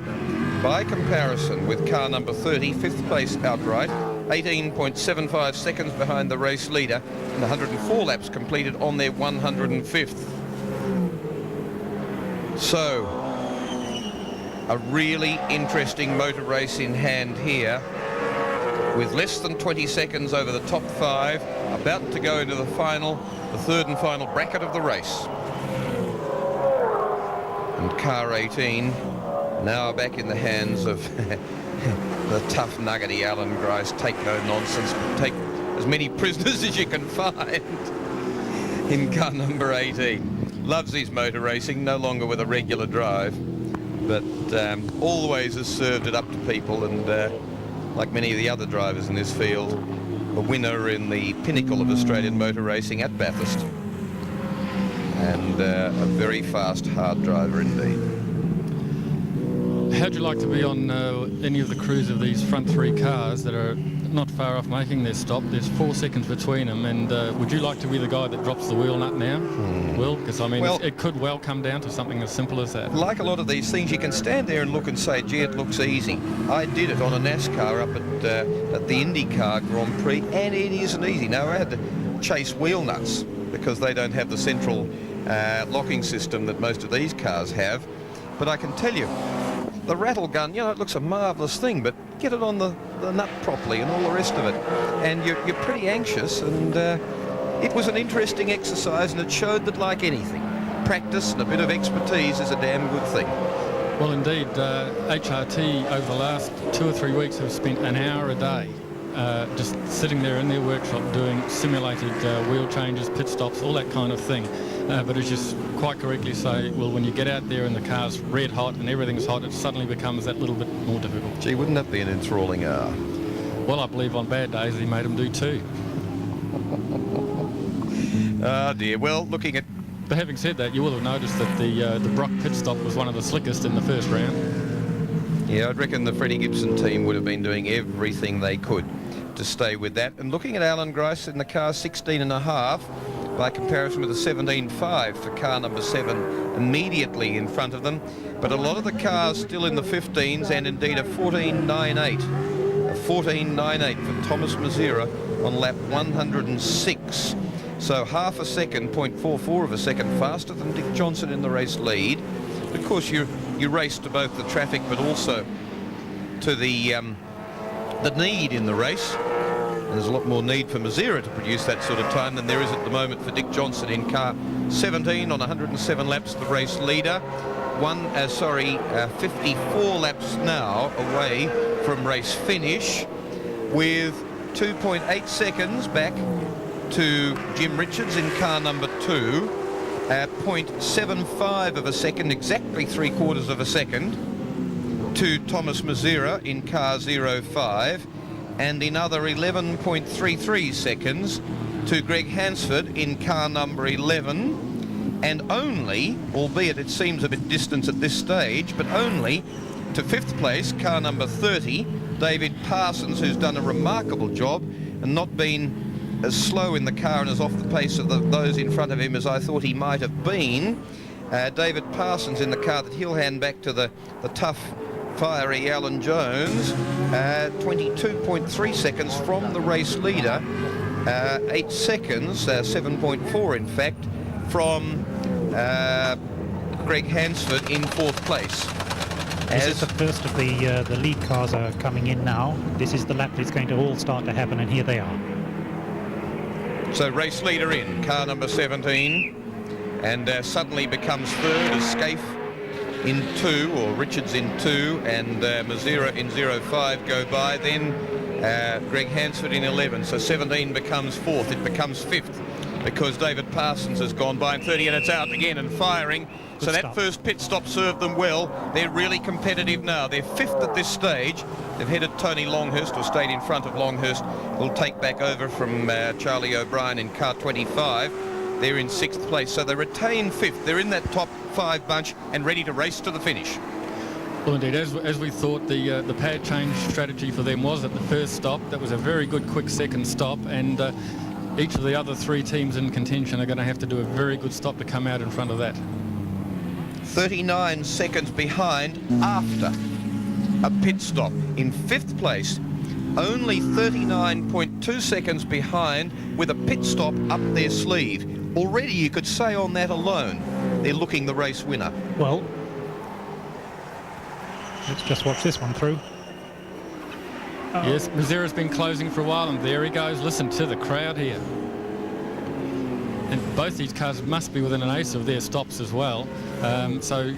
By comparison with car number 30, 5th place outright, 18.75 seconds behind the race leader, and 104 laps completed on their 105th. So a really interesting motor race in hand here, with less than 20 seconds over the top 5, about to go into the third and final bracket of the race. And car 18 now back in the hands of the tough, nuggety Alan Grice. Take no nonsense, take as many prisoners as you can find in car number 18. Loves his motor racing, no longer with a regular drive, but always has served it up to people, and like many of the other drivers in this field, a winner in the pinnacle of Australian motor racing at Bathurst, and a very fast, hard driver indeed. How'd you like to be on any of the crews of these front 3 cars that are not far off making their stop? There's 4 seconds between them, and would you like to be the guy that drops the wheel nut now? Will? Because I mean, well, it could well come down to something as simple as that. Like a lot of these things, you can stand there and look and say, gee, it looks easy. I did it on a NASCAR up at the IndyCar Grand Prix, and it isn't easy. Now, I had to chase wheel nuts because they don't have the central locking system that most of these cars have. But I can tell you, the rattle gun, you know, it looks a marvellous thing, but get it on the nut properly and all the rest of it, and you're pretty anxious. And it was an interesting exercise, and it showed that, like anything, practice and a bit of expertise is a damn good thing. Well, indeed, HRT over the last 2 or 3 weeks have spent an hour a day just sitting there in their workshop doing simulated wheel changes, pit stops, all that kind of thing. But as you quite correctly say, well, when you get out there and the car's red hot and everything's hot, it suddenly becomes that little bit more difficult. Gee, wouldn't that be an enthralling hour? Well, I believe on bad days he made them do 2. Oh dear. Well, looking at... But having said that, you will have noticed that the Brock pit stop was one of the slickest in the first round. Yeah, I'd reckon the Freddie Gibson team would have been doing everything they could to stay with that. And looking at Alan Grice in the car 16.5, by comparison with the 17.5 for car number 7 immediately in front of them. But a lot of the cars still in the 15s, and indeed a 14.98. A 14.98 for Thomas Mazera on lap 106. So half a second, 0.44 of a second faster than Dick Johnson in the race lead. Of course, you race to both the traffic, but also to the need in the race. And there's a lot more need for Mazera to produce that sort of time than there is at the moment for Dick Johnson in car 17 on 107 laps, the race leader. 54 laps now away from race finish, with 2.8 seconds back to Jim Richards in car number 2, 0.75 of a second, exactly 3/4 of a second, to Thomas Mazera in car 05, and another 11.33 seconds to Greg Hansford in car number 11, and only, albeit it seems a bit distant at this stage, but only to 5th place, car number 30, David Parsons, who's done a remarkable job and not been as slow in the car and as off the pace of those in front of him as I thought he might have been. David Parsons in the car that he'll hand back to the tough, fiery Alan Jones, 22.3 seconds from the race leader, 8 seconds, 7.4 in fact, from Greg Hansford in 4th place. This is the first of the lead cars are coming in now. This is the lap that's going to all start to happen, and here they are. So race leader in, car number 17, and suddenly becomes 3rd as Scaife in 2, or Richards in 2, and Mazera in 05 go by. Then Greg Hansford in 11, so 17 becomes 4th. It becomes 5th because David Parsons has gone by in 30, and it's out again and firing. So that first pit stop served them well. They're really competitive now. They're 5th at this stage. They've headed Tony Longhurst, or stayed in front of Longhurst. Will take back over from Charlie O'Brien in car 25. They're in 6th place, so they retain 5th. They're in that top 5 bunch and ready to race to the finish. Well, indeed, as we thought, the pad change strategy for them was at the first stop. That was a very good quick second stop, and each of the other 3 teams in contention are going to have to do a very good stop to come out in front of that. 39 seconds behind after a pit stop. In 5th place, only 39.2 seconds behind with a pit stop up their sleeve. Already you could say on that alone, they're looking the race winner. Well, Let's just watch this one through. Yes, Mazira's been closing for a while, and there he goes. Listen to the crowd here. And both these cars must be within an ace of their stops as well. So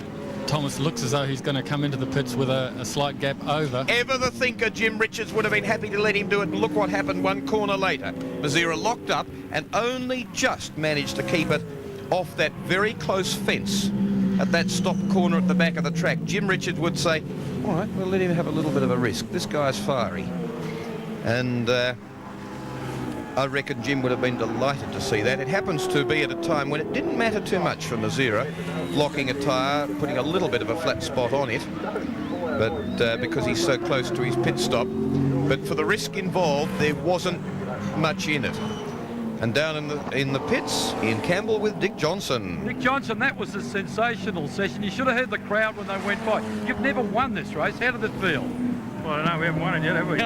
Thomas looks as though he's going to come into the pits with a slight gap over. Ever the thinker, Jim Richards would have been happy to let him do it, and look what happened one corner later. Mazira locked up and only just managed to keep it off that very close fence at that stop corner at the back of the track. Jim Richards would say, all right, we'll let him have a little bit of a risk. This guy's fiery. And I reckon Jim would have been delighted to see that. It happens to be at a time when it didn't matter too much for Mazira, locking a tyre, putting a little bit of a flat spot on it, but because he's so close to his pit stop. But for the risk involved, there wasn't much in it. And down in the pits, Ian Campbell with Dick Johnson. Dick Johnson, that was a sensational session. You should have heard the crowd when they went by. You've never won this race. How did it feel? Well, I don't know, we haven't won it yet, have we?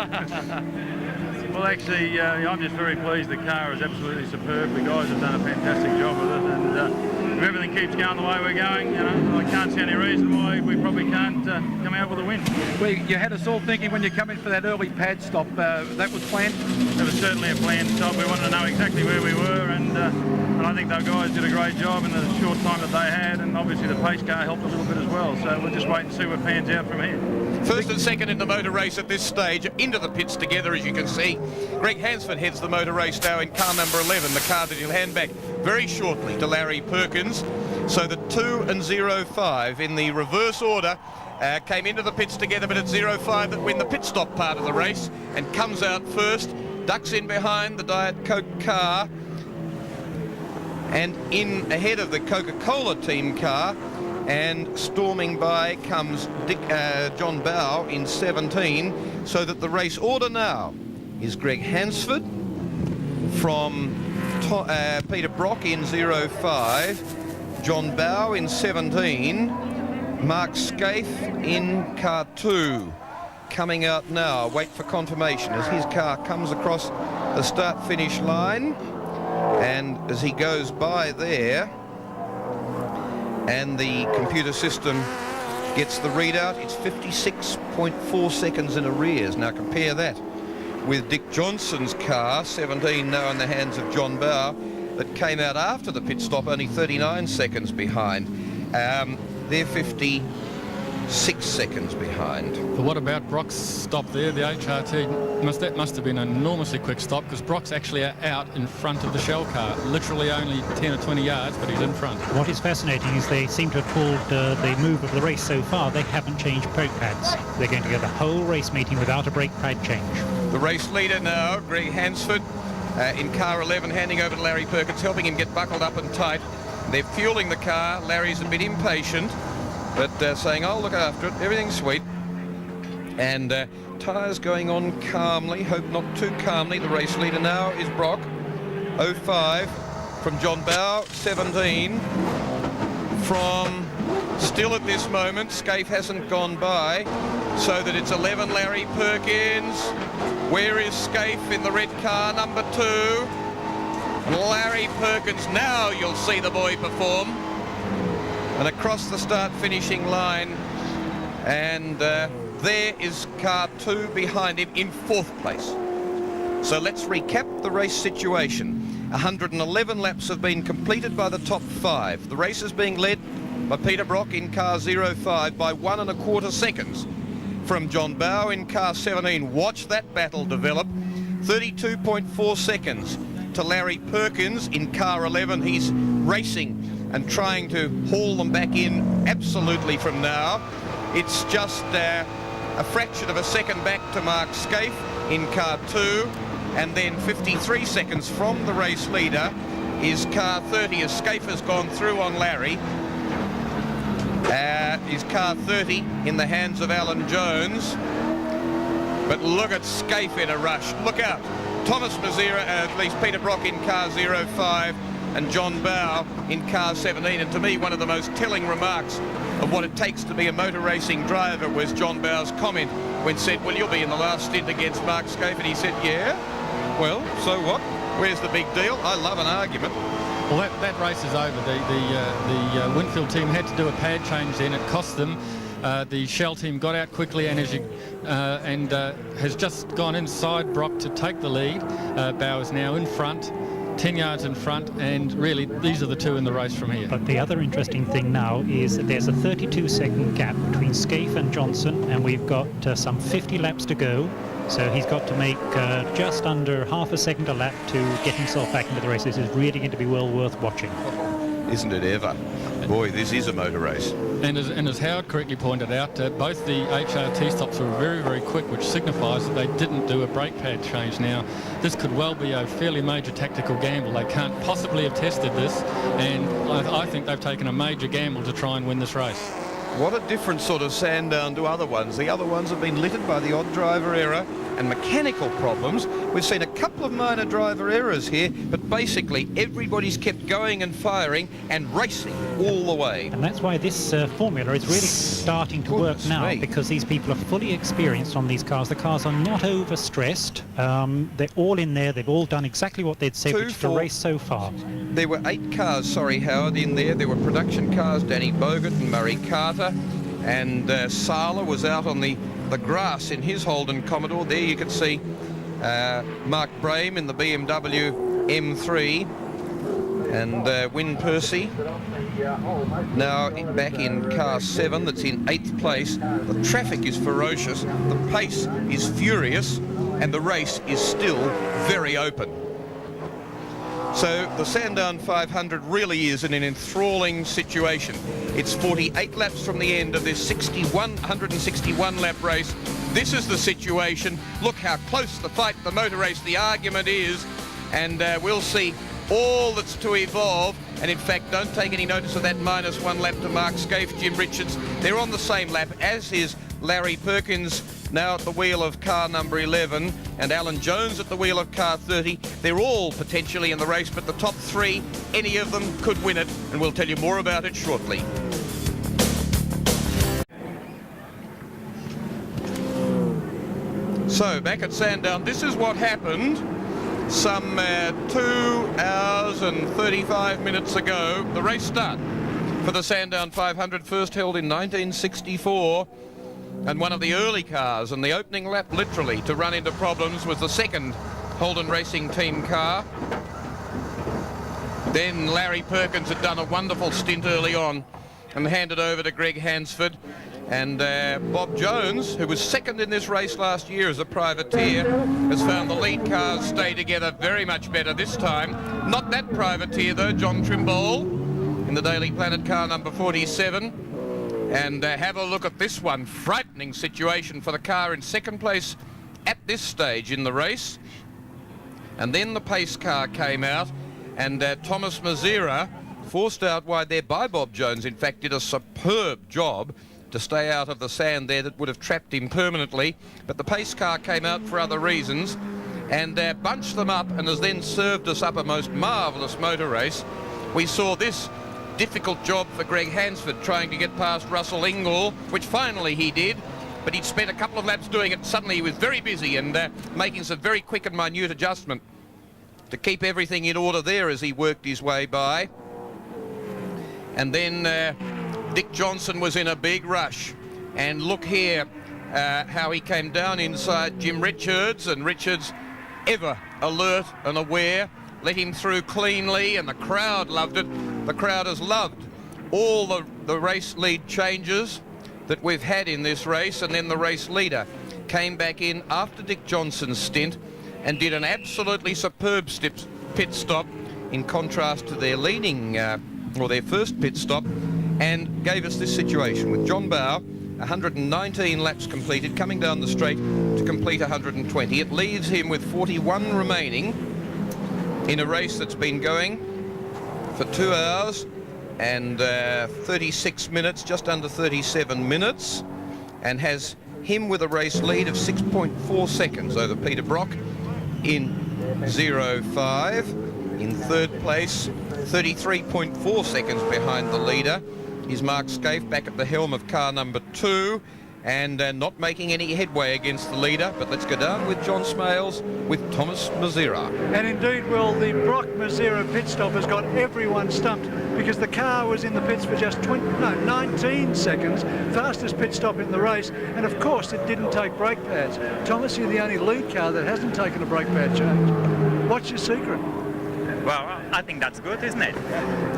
Well, actually, I'm just very pleased. The car is absolutely superb. The guys have done a fantastic job with it, and if everything keeps going the way we're going, you know, I can't see any reason why we probably can't come out with a win. Well, you had us all thinking when you come in for that early pad stop, that was planned? It was certainly a planned stop. We wanted to know exactly where we were, and I think those guys did a great job in the short time that they had, and obviously the pace car helped a little bit as well. So we'll just wait and see what pans out from here. First and second in the motor race at this stage, into the pits together, as you can see. Greg Hansford heads the motor race now in car number 11, the car that he'll hand back very shortly to Larry Perkins. So the 2 and 05 in the reverse order came into the pits together, but it's 05 that win the pit stop part of the race and comes out first, ducks in behind the Diet Coke car, and in ahead of the Coca-Cola team car, and storming by comes John Bow in 17, so that the race order now is Greg Hansford from Peter Brock in 05, John Bow in 17, Mark Scaife in car 2. Coming out now, wait for confirmation as his car comes across the start-finish line, and as he goes by there, and the computer system gets the readout, it's 56.4 seconds in arrears. Now compare that with Dick Johnson's car, 17 now in the hands of John Bow, that came out after the pit stop, only 39 seconds behind. They're 56 seconds behind. But what about Brock's stop there, the HRT? That must have been an enormously quick stop, because Brock's actually out in front of the Shell car, literally only 10 or 20 yards, but he's in front. What is fascinating is they seem to have called the move of the race so far. They haven't changed brake pads. They're going to go the whole race meeting without a brake pad change. The race leader now, Greg Hansford, in car 11, handing over to Larry Perkins, helping him get buckled up and tight. They're fueling the car. Larry's a bit impatient, but saying, I'll look after it, everything's sweet. And tyres going on calmly, hope not too calmly. The race leader now is Brock, 05 from John Bow, 17 from, still at this moment, Scaife hasn't gone by, so that it's 11 Larry Perkins. Where is Scaife in the red car, number 2? Larry Perkins, now you'll see the boy perform. And across the start-finishing line, and there is car 2 behind him in 4th place. So let's recap the race situation. 111 laps have been completed by the top 5. The race is being led by Peter Brock in car 05 by 1 1/4 seconds from John Bow in car 17. Watch that battle develop. 32.4 seconds to Larry Perkins in car 11. He's racing and trying to haul them back in absolutely from now. It's just a fraction of a second back to Mark Scaife in car 2, and then 53 seconds from the race leader is car 30 as Scaife has gone through on Larry. Is car 30 in the hands of Alan Jones. But look at Scaife in a rush. Look out. Thomas Mazira, at least Peter Brock in car 05, and John Bow in car 17. And to me, one of the most telling remarks of what it takes to be a motor racing driver was John Bow's comment when said, well, you'll be in the last stint against Mark Scaife. And he said, yeah, well, so what? Where's the big deal? I love an argument. Well, that race is over. The Winfield team had to do a pad change then. It cost them The Shell team got out quickly and has just gone inside Brock to take the lead. Bauer's now in front, 10 yards in front, and really these are the two in the race from here. But the other interesting thing now is that there's a 32-second gap between Scaife and Johnson, and we've got some 50 laps to go. So he's got to make just under half a second a lap to get himself back into the race. This is really going to be well worth watching. Isn't it ever? Boy, this is a motor race. And as Howard correctly pointed out, both the HRT stops were very, very quick, which signifies that they didn't do a brake pad change. Now, this could well be a fairly major tactical gamble. They can't possibly have tested this, and I think they've taken a major gamble to try and win this race. What a different sort of Sandown to other ones. The other ones have been littered by the odd driver error and mechanical problems. We've seen a couple of minor driver errors here, but basically everybody's kept going and firing and racing all the way. And that's why this formula is really starting to work now, because these people are fully experienced on these cars. The cars are not overstressed. They're all in there. They've all done exactly what they'd said, which is to race so far. There were 8 cars, sorry, Howard, in there. There were production cars, Danny Bogut and Murray Carter, and Sala was out on the grass in his Holden Commodore. There you could see Mark Brame in the BMW M3, and Wynne Percy now back in car 7 that's in 8th place. The traffic is ferocious, the pace is furious, and the race is still very open. So the Sandown 500 really is in an enthralling situation. It's 48 laps from the end of this 161 lap race. This is the situation. Look how close the fight, the motor race, the argument is, and we'll see all that's to evolve. And in fact, don't take any notice of that -1 lap to Mark Scaife, Jim Richards. They're on the same lap, as is Larry Perkins, now at the wheel of car number 11, and Alan Jones at the wheel of car 30. They're all potentially in the race, but the top 3, any of them could win it, and we'll tell you more about it shortly. So back at Sandown, this is what happened some 2 hours and 35 minutes ago. The race start for the Sandown 500, first held in 1964. And one of the early cars and the opening lap literally to run into problems was the second Holden Racing Team car. Then Larry Perkins had done a wonderful stint early on and handed over to Greg Hansford. And Bob Jones, who was second in this race last year as a privateer, has found the lead cars stay together very much better this time. Not that privateer though, John Trimble in the Daily Planet car number 47. And have a look at this one. Frightening situation for the car in second place at this stage in the race. And then the pace car came out, and Thomas Mazera, forced out wide there by Bob Jones, in fact did a superb job to stay out of the sand there that would have trapped him permanently. But the pace car came out for other reasons and bunched them up, and has then served us up a most marvellous motor race. We saw this difficult job for Greg Hansford trying to get past Russell Ingall, which finally he did, but he'd spent a couple of laps doing it. Suddenly he was very busy and making some very quick and minute adjustment to keep everything in order there as he worked his way by. And then Dick Johnson was in a big rush, and look here how he came down inside Jim Richards, and Richards, ever alert and aware, let him through cleanly, and the crowd loved it. The crowd has loved all the race lead changes that we've had in this race, and then the race leader came back in after Dick Johnson's stint and did an absolutely superb pit stop, in contrast to their leading, or their first pit stop, and gave us this situation with John Bowe, 119 laps completed, coming down the straight to complete 120. It leaves him with 41 remaining in a race that's been going for 2 hours and 36 minutes, just under 37 minutes, and has him with a race lead of 6.4 seconds over Peter Brock in 05. In third place, 33.4 seconds behind the leader, is Mark Scaife back at the helm of car number 2. and not making any headway against the leader. But let's go down with John Smales with Thomas Mazira. And indeed, Will, the Brock Mazira pit stop has got everyone stumped because the car was in the pits for just 19 seconds, fastest pit stop in the race, and of course it didn't take brake pads. Thomas, you're the only lead car that hasn't taken a brake pad change. What's your secret? Well, I think that's good, isn't it?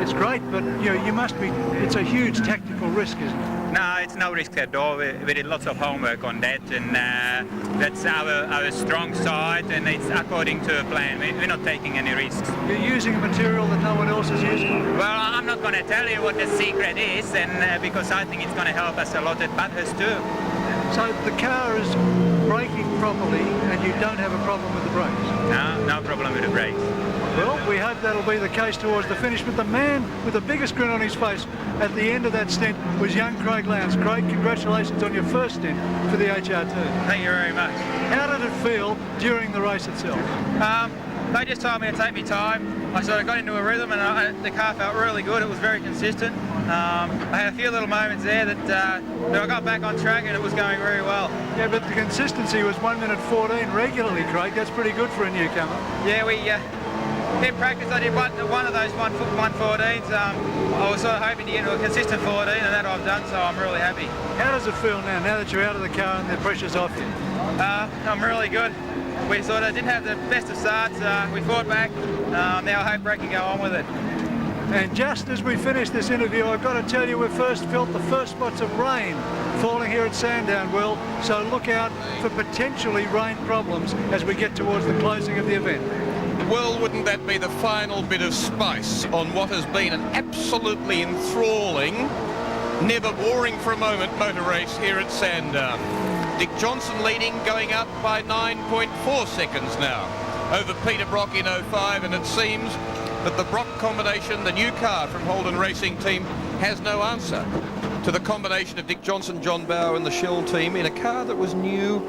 It's great, but you must be, it's a huge tactical risk, isn't it? No, it's no risk at all. We did lots of homework on that, and that's our strong side, and it's according to a plan. We're not taking any risks. You're using a material that no one else is using? Well, I'm not going to tell you what the secret is, and because I think it's going to help us a lot at Bathurst too. So the car is braking properly, and you don't have a problem with the brakes? No problem with the brakes. Well, we hope that'll be the case towards the finish, but the man with the biggest grin on his face at the end of that stint was young Craig Lowndes. Craig, congratulations on your first stint for the HRT. Thank you very much. How did it feel during the race itself? They just told me to take my time. I sort of got into a rhythm, and the car felt really good. It was very consistent. I had a few little moments there that I got back on track, and it was going very well. Yeah, but the consistency was 1:14 regularly, Craig. That's pretty good for a newcomer. Yeah, in practice I did one of those 1:14s. I was sort of hoping to get to a consistent 14, and that I've done, so I'm really happy. How does it feel now that you're out of the car and the pressure's off you? I'm really good. We sort of didn't have the best of starts. We fought back. Now I hope Brett can go on with it. And just as we finish this interview, I've got to tell you, we've first felt the first spots of rain falling here at Sandown, Will. So look out for potentially rain problems as we get towards the closing of the event. Well, wouldn't that be the final bit of spice on what has been an absolutely enthralling, never boring for a moment motor race here at Sandown. Dick Johnson leading, going up by 9.4 seconds now over Peter Brock in 05, and it seems that the Brock combination, the new car from Holden Racing Team, has no answer to the combination of Dick Johnson, John Bowe and the Shell team in a car that was new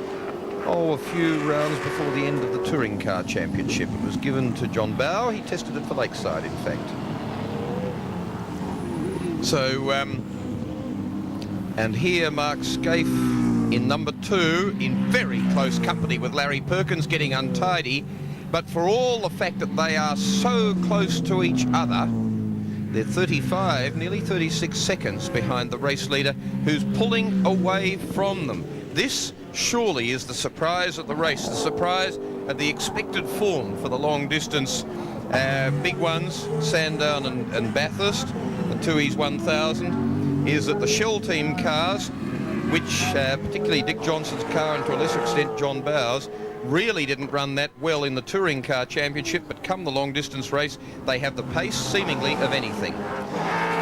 a few rounds before the end of the Touring Car Championship. It was given to John Bowe. He tested it for Lakeside, in fact. So, and here Mark Scaife in number 2 in very close company with Larry Perkins getting untidy. But for all the fact that they are so close to each other, they're 35, nearly 36 seconds behind the race leader, who's pulling away from them. This surely is the surprise of the race, the surprise of the expected form for the long distance big ones, Sandown and Bathurst, the Tooheys 1000, is that the Shell team cars, which particularly Dick Johnson's car and to a lesser extent John Bowe's, really didn't run that well in the Touring Car Championship, but come the long distance race, they have the pace seemingly of anything.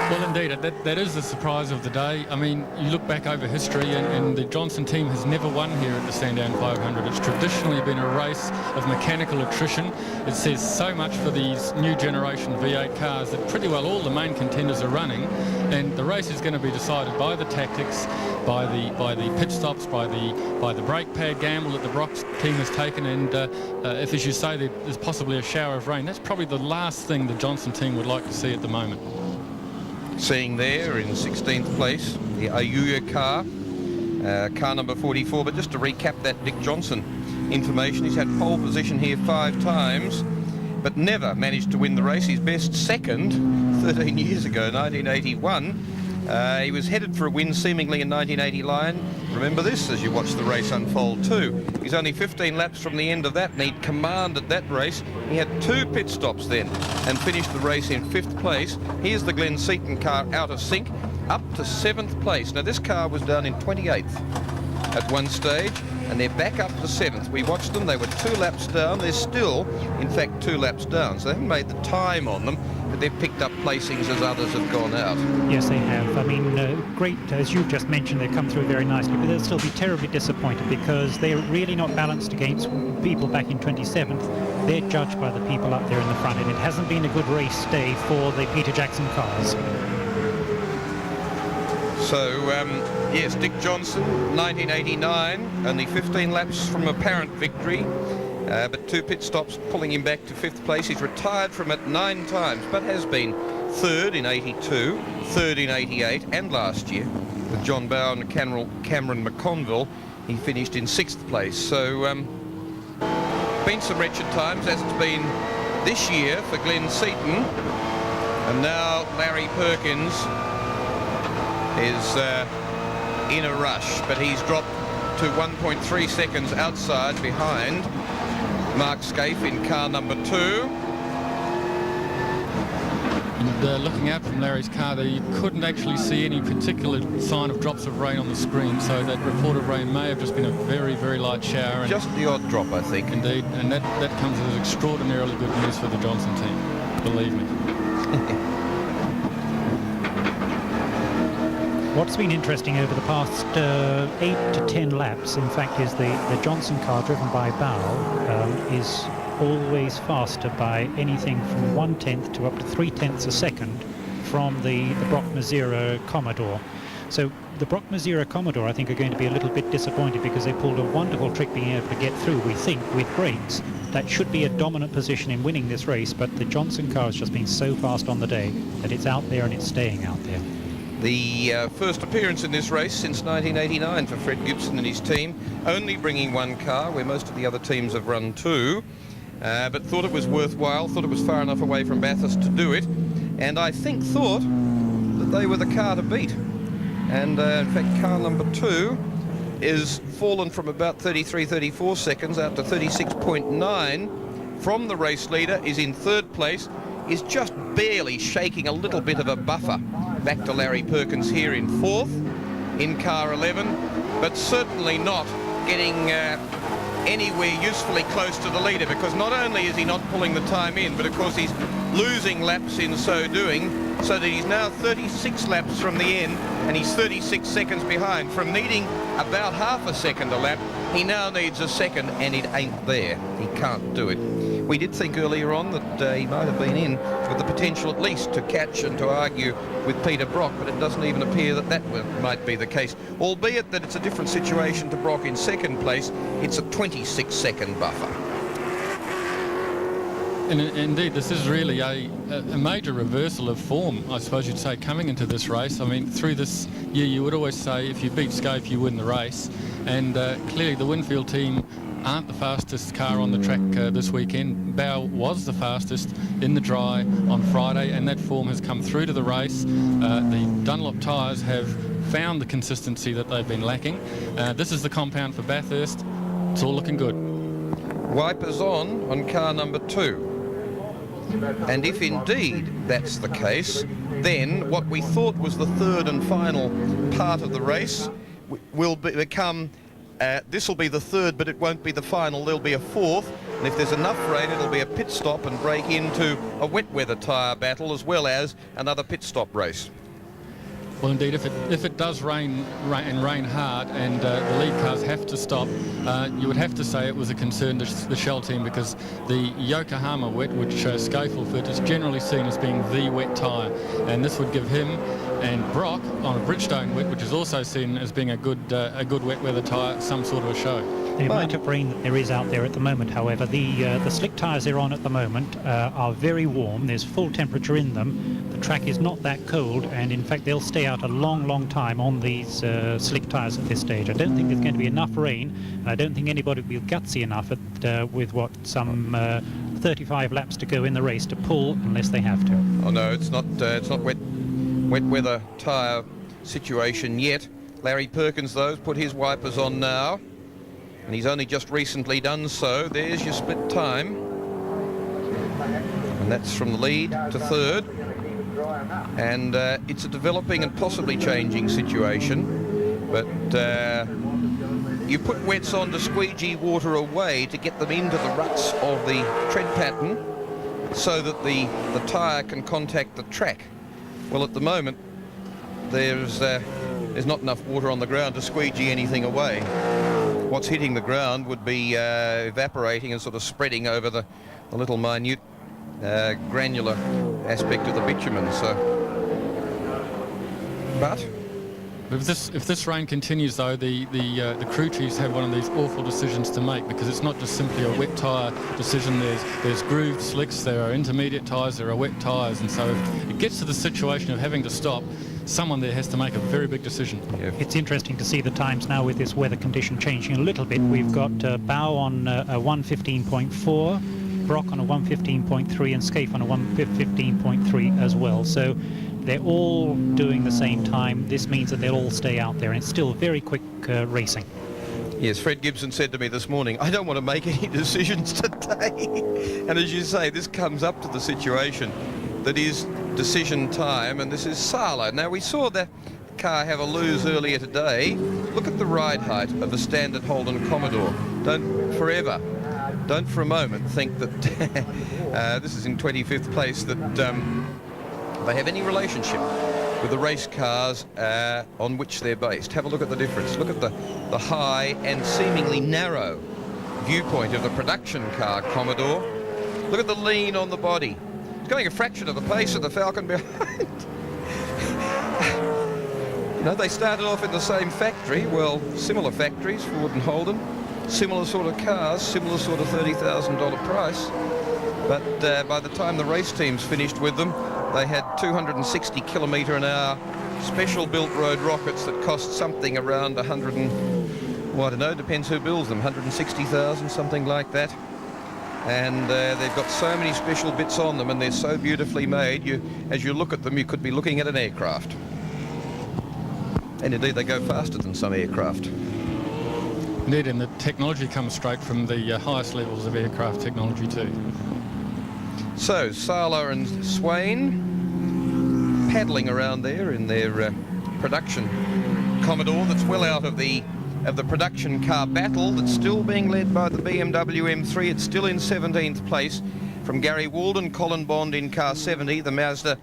Well, indeed, that is the surprise of the day. I mean, you look back over history, and the Johnson team has never won here at the Sandown 500. It's traditionally been a race of mechanical attrition. It says so much for these new generation V8 cars that pretty well all the main contenders are running, and the race is going to be decided by the tactics, by the pit stops, by the brake pad gamble that the Brock team has taken, and if, as you say, there's possibly a shower of rain, that's probably the last thing the Johnson team would like to see at the moment. Seeing there in 16th place the Ayuya car, car number 44. But just to recap that Dick Johnson information, he's had pole position here 5 times, but never managed to win the race. His best second 13 years ago, 1981. He was headed for a win seemingly in 1989. Remember this as you watch the race unfold too. He's only 15 laps from the end of that, and he commanded that race. He had 2 pit stops then and finished the race in 5th place. Here's the Glenn Seaton car out of sync, up to 7th place. Now this car was down in 28th at one stage, and they're back up to 7th. We watched them, they were 2 laps down. They're still, in fact, 2 laps down, so they haven't made the time on them, but they've picked up placings as others have gone out. Yes, they have. I mean, great, as you've just mentioned, they've come through very nicely, but they'll still be terribly disappointed because they're really not balanced against people back in 27th. They're judged by the people up there in the front, and it hasn't been a good race day for the Peter Jackson cars. So, yes, Dick Johnson, 1989, only 15 laps from apparent victory, but 2 pit stops pulling him back to 5th place. He's retired from it 9 times, but has been 3rd in 82, 3rd in 88, and last year. with John Bowen and Cameron McConville, he finished in 6th place. So been some wretched times, as it's been this year for Glenn Seaton. And now Larry Perkins is in a rush, but he's dropped to 1.3 seconds outside behind Mark Scaife in car number 2. And looking out from Larry's car there, you couldn't actually see any particular sign of drops of rain on the screen, so that report of rain may have just been a very, very light shower. And just the odd drop, I think. Indeed, and that comes as extraordinarily good news for the Johnson team, believe me. What's been interesting over the past 8 to 10 laps, in fact, is the Johnson car driven by Bowell is always faster by anything from 1/10 to up to 3/10 a second from the Brock Mazera Commodore. So the Brock Mazera Commodore, I think, are going to be a little bit disappointed because they pulled a wonderful trick being able to get through, we think, with brakes. That should be a dominant position in winning this race, but the Johnson car has just been so fast on the day that it's out there and it's staying out there. The first appearance in this race since 1989 for Fred Gibson and his team, only bringing one car where most of the other teams have run 2, but thought it was worthwhile, thought it was far enough away from Bathurst to do it, and I think thought that they were the car to beat. And in fact, car number 2 is fallen from about 33-34 seconds out to 36.9 from the race leader, is in 3rd place, is just barely shaking a little bit of a buffer back to Larry Perkins here in 4th in car 11, but certainly not getting anywhere usefully close to the leader, because not only is he not pulling the time in, but of course he's losing laps in so doing, so that he's now 36 laps from the end and he's 36 seconds behind. From needing about half a second a lap, he now needs a second, and it ain't there. He can't do it. We did think earlier on that he might have been in with the potential at least to catch and to argue with Peter Brock, but it doesn't even appear that might be the case. Albeit that it's a different situation to Brock in 2nd place. It's a 26-second buffer. And indeed, this is really a major reversal of form, I suppose you'd say, coming into this race. I mean, through this year, you would always say if you beat Scaife, you win the race. And clearly the Winfield team aren't the fastest car on the track this weekend. Bow was the fastest in the dry on Friday, and that form has come through to the race. The Dunlop tyres have found the consistency that they've been lacking. This is the compound for Bathurst. It's all looking good. Wipers on car number 2. And if indeed that's the case, then what we thought was the 3rd and final part of the race will become, this will be the 3rd, but it won't be the final. There'll be a 4th, and if there's enough rain, it'll be a pit stop and break into a wet weather tyre battle, as well as another pit stop race. Well, indeed, if it does rain hard and the lead cars have to stop, you would have to say it was a concern to the Shell team, because the Yokohama wet, which Scaife will fit, is generally seen as being the wet tyre, and this would give him and Brock on a Bridgestone wet, which is also seen as being a good wet weather tyre, some sort of a show. The amount of rain that there is out there at the moment, however, the slick tyres they're on at the moment are very warm. There's full temperature in them. The track is not that cold, and in fact they'll stay out a long time on these slick tyres at this stage. I don't think there's going to be enough rain, and I don't think anybody will be gutsy enough with some 35 laps to go in the race to pull unless they have to. Oh no, it's not wet weather tyre situation yet. Larry Perkins, though, has put his wipers on now, and he's only just recently done so. There's your split time, and that's from the lead to 3rd, and it's a developing and possibly changing situation, but you put wets on to squeegee water away to get them into the ruts of the tread pattern so that the tyre can contact the track. Well, at the moment there's not enough water on the ground to squeegee anything away. What's hitting the ground would be evaporating and sort of spreading over the little minute granular aspect of the bitumen. So, but if this rain continues, though, the crew chiefs have one of these awful decisions to make, because it's not just simply a wet tyre decision. There's grooved slicks, there are intermediate tyres, there are wet tyres, and so if it gets to the situation of having to stop, someone there has to make a very big decision. Yeah. It's interesting to see the times now with this weather condition changing a little bit. We've got Bow on a 1:15.4, Brock on a 1:15.3, and Scaife on a 1:15.3 as well. So they're all doing the same time. This means that they'll all stay out there, and it's still very quick racing. Yes, Fred Gibson said to me this morning, I don't want to make any decisions today. And as you say, this comes up to the situation that is decision time, and this is Sala. Now, we saw the car have a lose earlier today. Look at the ride height of the standard Holden Commodore. Don't for a moment think that this is in 25th place, that they have any relationship with the race cars on which they're based. Have a look at the difference. Look at the high and seemingly narrow viewpoint of the production car Commodore. Look at the lean on the body. It's going a fraction of the pace of the Falcon behind. You know, they started off in the same factory, well, similar factories, Ford and Holden, similar sort of cars, similar sort of $30,000 price. But by the time the race teams finished with them, they had 260 km/h special built road rockets that cost something around 100 and, well, I don't know, depends who builds them, 160,000, something like that. And they've got so many special bits on them, and they're so beautifully made, as you look at them, you could be looking at an aircraft. And indeed, they go faster than some aircraft. Indeed, and the technology comes straight from the highest levels of aircraft technology too. So, Sala and Swain paddling around there in their production Commodore that's well out of the production car battle, that's still being led by the BMW M3. It's still in 17th place from Gary Walden, Colin Bond in car 70, the Mazda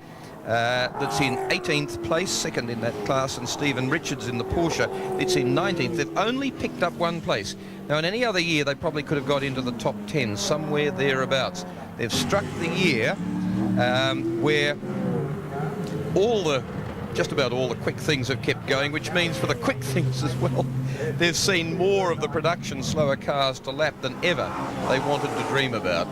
that's in 18th place, second in that class, and Stephen Richards in the Porsche. It's in 19th. They've only picked up one place. Now, in any other year, they probably could have got into the top 10, somewhere thereabouts. They've struck the year where just about all the quick things have kept going, which means for the quick things as well, they've seen more of the production slower cars to lap than ever they wanted to dream about.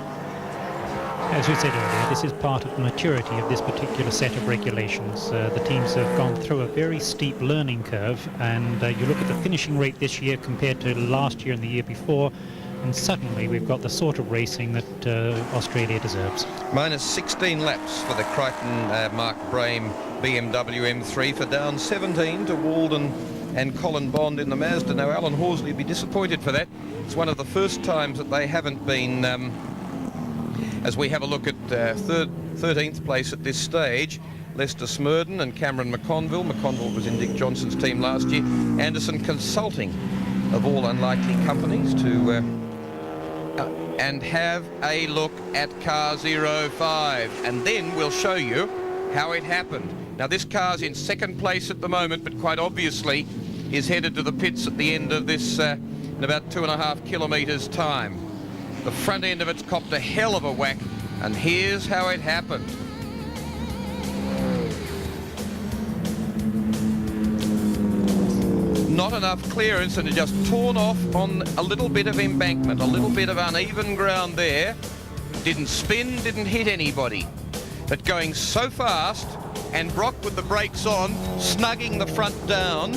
As we said earlier, this is part of the maturity of this particular set of regulations. The teams have gone through a very steep learning curve, and you look at the finishing rate this year compared to last year and the year before, and suddenly we've got the sort of racing that Australia deserves. Minus 16 laps for the Crichton Mark Brame BMW M3 for down 17 to Walden and Colin Bond in the Mazda. Now, Alan Horsley would be disappointed for that. It's one of the first times that they haven't been, as we have a look at 13th place at this stage, Lester Smurden and Cameron McConville. McConville was in Dick Johnson's team last year. Anderson Consulting, of all unlikely companies, to and have a look at car 05, and then we'll show you how it happened. Now, this car's in second place at the moment, but quite obviously is headed to the pits at the end of this in about 2.5 kilometres time. The front end of it's copped a hell of a whack, and here's how it happened. Not enough clearance, and it just torn off on a little bit of embankment, a little bit of uneven ground there. Didn't spin, didn't hit anybody. But going so fast, and Brock with the brakes on, snugging the front down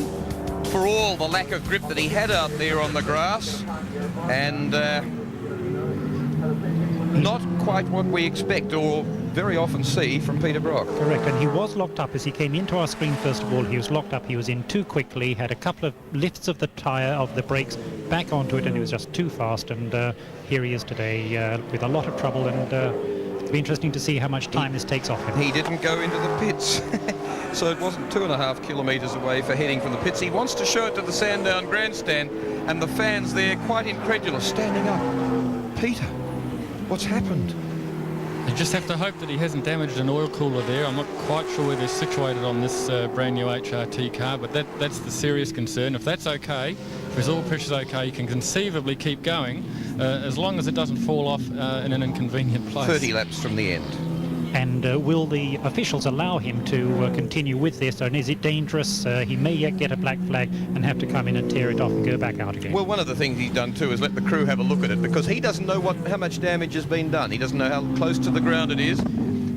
for all the lack of grip that he had out there on the grass, and not quite what we expect or very often see from Peter Brock. Correct, and he was locked up as he came into our screen. First of all, he was locked up. He was in too quickly, had a couple of lifts of the tyre, of the brakes back onto it, and it was just too fast. And here he is today with a lot of trouble, and it'll be interesting to see how much time this takes off him. He didn't go into the pits, so it wasn't 2.5 kilometres away for heading from the pits. He wants to show it to the Sandown grandstand, and the fans there quite incredulous, standing up. Peter, what's happened? You just have to hope that he hasn't damaged an oil cooler there. I'm not quite sure where they're situated on this brand new HRT car, but that's the serious concern. If that's okay, if his oil pressure's okay, he can conceivably keep going as long as it doesn't fall off in an inconvenient place. 30 laps from the end. And will the officials allow him to continue with this, and is it dangerous? He may yet get a black flag and have to come in and tear it off and go back out again. Well, one of the things he's done too is let the crew have a look at it, because he doesn't know how much damage has been done. He doesn't know how close to the ground it is.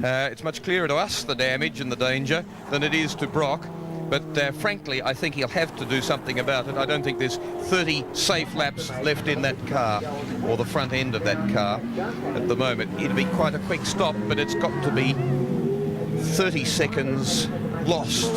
It's much clearer to us, the damage and the danger, than it is to Brock. But frankly, I think he'll have to do something about it. I don't think there's 30 safe laps left in that car, or the front end of that car at the moment. It'd be quite a quick stop, but it's got to be 30 seconds lost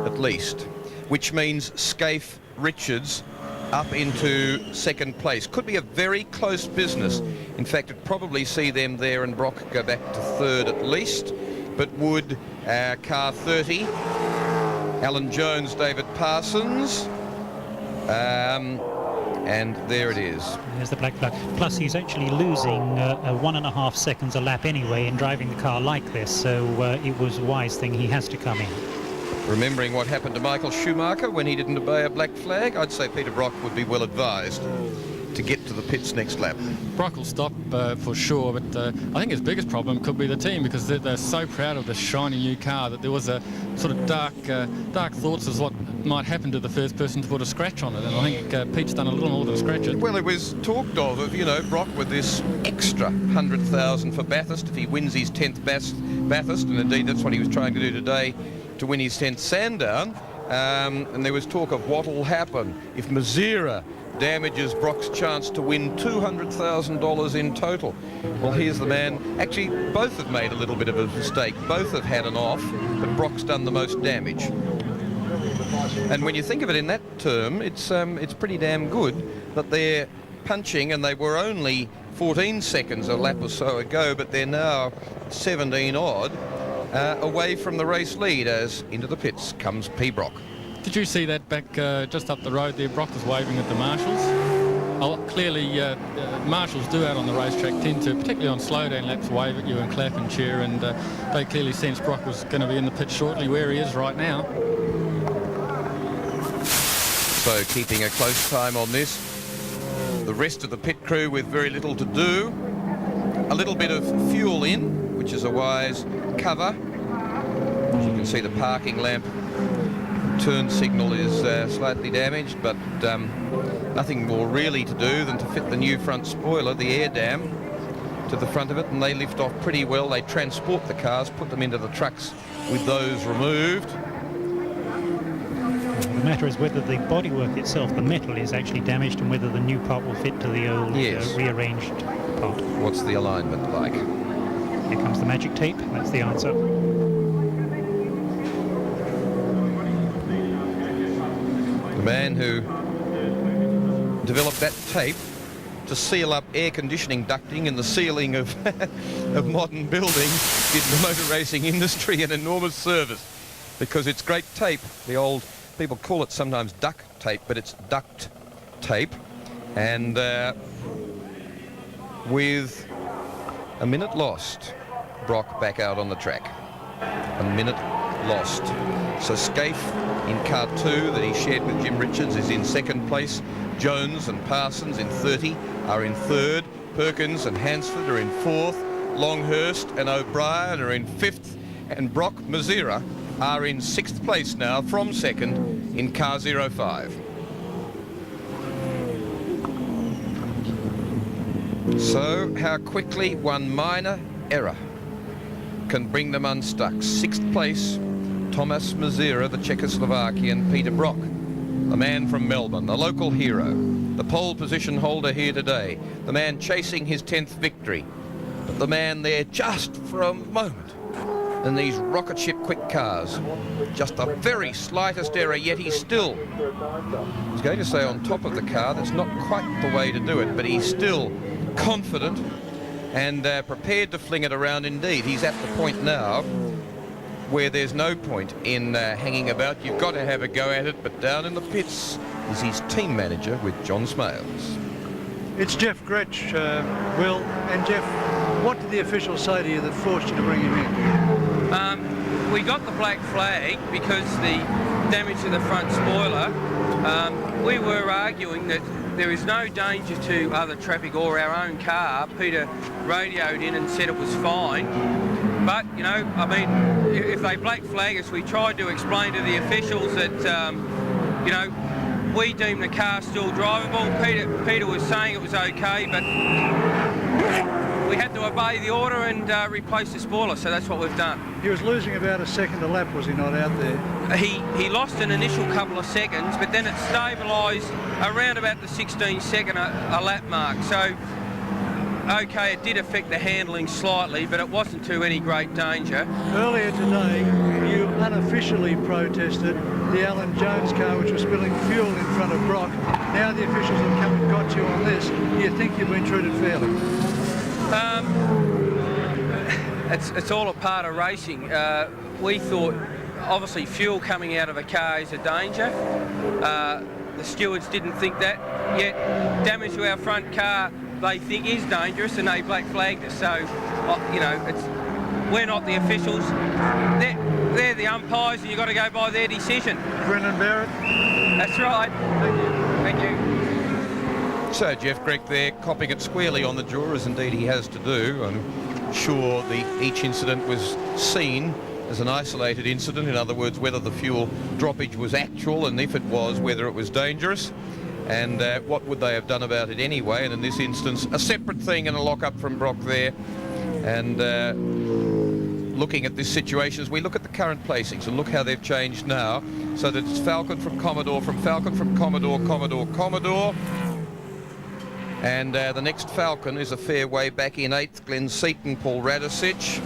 at least, which means Scaife, Richards up into second place. Could be a very close business. In fact, it'd probably see them there and Brock go back to third at least. But would car 30, Alan Jones, David Parsons, and there it is. There's the black flag. Plus, he's actually losing 1.5 seconds a lap anyway in driving the car like this, so it was a wise thing. He has to come in. Remembering what happened to Michael Schumacher when he didn't obey a black flag, I'd say Peter Brock would be well advised to get to the pits next lap. Brock will stop for sure, but I think his biggest problem could be the team, because they're so proud of this shiny new car that there was a sort of dark thoughts as what might happen to the first person to put a scratch on it, and I think Pete's done a little more than scratch it. Well, it was talked of, you know, Brock with this extra 100,000 for Bathurst if he wins his 10th Bathurst, and indeed that's what he was trying to do today, to win his 10th Sandown. And there was talk of what will happen if Mazira damages Brock's chance to win $200,000 in total. Well, here's the man. Actually, both have made a little bit of a mistake. Both have had an off, but Brock's done the most damage. And when you think of it in that term, it's pretty damn good that they're punching, and they were only 14 seconds a lap or so ago, but they're now 17 odd away from the race lead as into the pits comes P. Brock. Did you see that back just up the road there? Brock was waving at the marshals. Oh, clearly, marshals do out on the racetrack tend to, particularly on slowdown laps, wave at you and clap and cheer, and they clearly sensed Brock was going to be in the pit shortly, where he is right now. So keeping a close time on this. The rest of the pit crew with very little to do. A little bit of fuel in, which is a wise cover. As you can see, the parking lamp turn signal is slightly damaged, but nothing more really to do than to fit the new front spoiler, the air dam, to the front of it, and they lift off pretty well. They transport the cars, put them into the trucks with those removed. The matter is whether the bodywork itself, the metal, is actually damaged, and whether the new part will fit to the old rearranged part. What's the alignment like? Here comes the magic tape. That's the answer. The man who developed that tape to seal up air conditioning ducting in the ceiling of of modern buildings did the motor racing industry an enormous service, because it's great tape. The old people call it sometimes duct tape, but it's duct tape. And with a minute lost, Brock back out on the track. A minute lost. So Scaife in car 2 that he shared with Jim Richards is in second place. Jones and Parsons in 30 are in third. Perkins and Hansford are in fourth. Longhurst and O'Brien are in fifth. And Brock Mazira are in sixth place now from second in car 05. So how quickly one minor error can bring them unstuck. Sixth place, Thomas Mazira, the Czechoslovakian, Peter Brock, the man from Melbourne, the local hero, the pole position holder here today, the man chasing his 10th victory, but the man there just for a moment in these rocket ship quick cars. Just the very slightest error, yet he's still, I was going to say on top of the car, that's not quite the way to do it, but he's still confident and prepared to fling it around. Indeed, he's at the point now where there's no point in hanging about. You've got to have a go at it, but down in the pits is his team manager with John Smales. It's Jeff Gretsch, Will, and Jeff, what did the officials say to you that forced you to bring him in? We got the black flag because the damage to the front spoiler. We were arguing that there is no danger to other traffic or our own car. Peter radioed in and said it was fine. But, you know, I mean, if they black flag us, we tried to explain to the officials that, you know, we deem the car still drivable. Peter was saying it was okay, but we had to obey the order and replace the spoiler, so that's what we've done. He was losing about a second a lap, was he not, out there? He lost an initial couple of seconds, but then it stabilised around about the 16-second a lap mark. So, okay, it did affect the handling slightly, but it wasn't to any great danger. Earlier today, you unofficially protested the Alan Jones car, which was spilling fuel in front of Brock. Now the officials have come and got you on this. Do you think you've been treated fairly? It's all a part of racing. We thought, obviously, fuel coming out of a car is a danger. The stewards didn't think that, yet damage to our front car they think is dangerous, and they black flagged us. So, you know, we're not the officials. They're the umpires, and you've got to go by their decision. Brendan Barrett? That's right. Thank you. So Jeff Grech there, copping it squarely on the jaw, as indeed he has to do. I'm sure each incident was seen as an isolated incident. In other words, whether the fuel droppage was actual, and if it was, whether it was dangerous. And what would they have done about it anyway? And in this instance, a separate thing and a lock-up from Brock there. And looking at this situation, as we look at the current placings and look how they've changed now, so that it's Falcon from Commodore, Commodore. And the next Falcon is a fair way back in 8th, Glenn Seaton, Paul Radisich,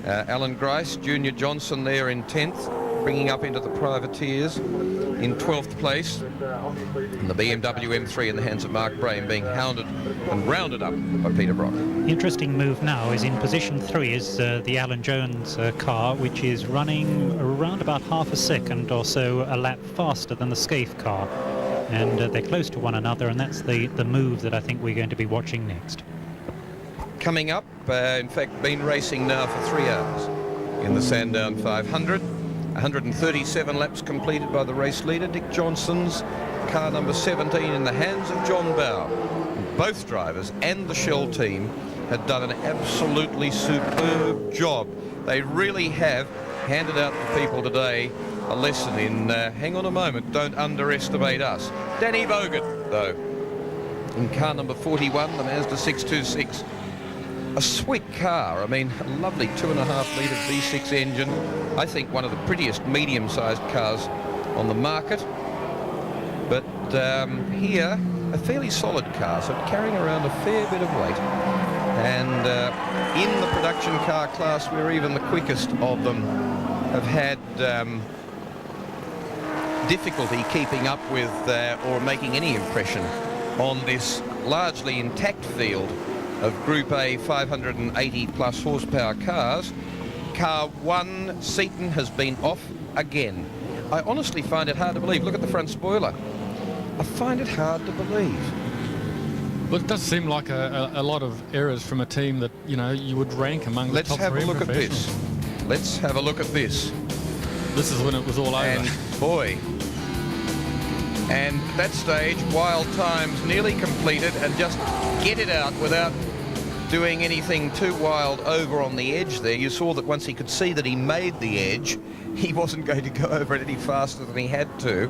Alan Grice, Junior Johnson there in 10th, bringing up into the privateers in 12th place, and the BMW M3 in the hands of Mark Brame being hounded and rounded up by Peter Brock. The interesting move now is in position 3 is the Alan Jones car, which is running around about half a second or so a lap faster than the Scaife car, and they're close to one another, and that's the move that I think we're going to be watching next. Coming up, in fact, been racing now for 3 hours in the Sandown 500. 137 laps completed by the race leader, Dick Johnson's car number 17 in the hands of John Bowe. Both drivers and the Shell team had done an absolutely superb job. They really have handed out to people today a lesson in, hang on a moment, don't underestimate us. Danny Bogan, though, in car number 41, the Mazda 626. A sweet car. I mean, a lovely 2.5-litre V6 engine. I think one of the prettiest medium-sized cars on the market. But here, a fairly solid car, so carrying around a fair bit of weight. And in the production car class, where even the quickest of them have had difficulty keeping up with or making any impression on this largely intact field of Group A 580 plus horsepower cars, car 1 Seaton has been off again. I honestly find it hard to believe. Look at the front spoiler. I find it hard to believe. Well, it does seem like a lot of errors from a team that, you know, you would rank among the top 3 Let's have a look at this. Let's have a look at this. This is when it was all over. And boy, and at that stage, Wild Times nearly completed, and just get it out without doing anything too wild over on the edge there. You saw that once he could see that he made the edge, he wasn't going to go over it any faster than he had to.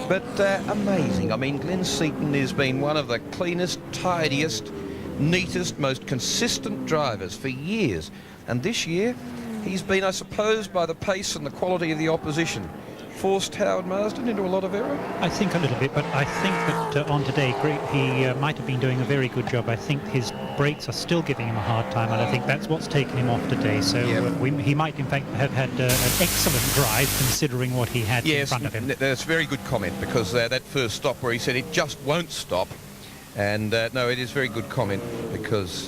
But amazing. I mean, Glenn Seaton has been one of the cleanest, tidiest, neatest, most consistent drivers for years. And this year, he's been, I suppose, by the pace and the quality of the opposition, forced Howard Marsden into a lot of error? I think a little bit, but I think that on today he might have been doing a very good job. I think his brakes are still giving him a hard time, and I think that's what's taken him off today. So he might in fact have had an excellent drive considering what he had in front of him. That's a very good comment, because that first stop where he said it just won't stop, and no, it is very good comment, because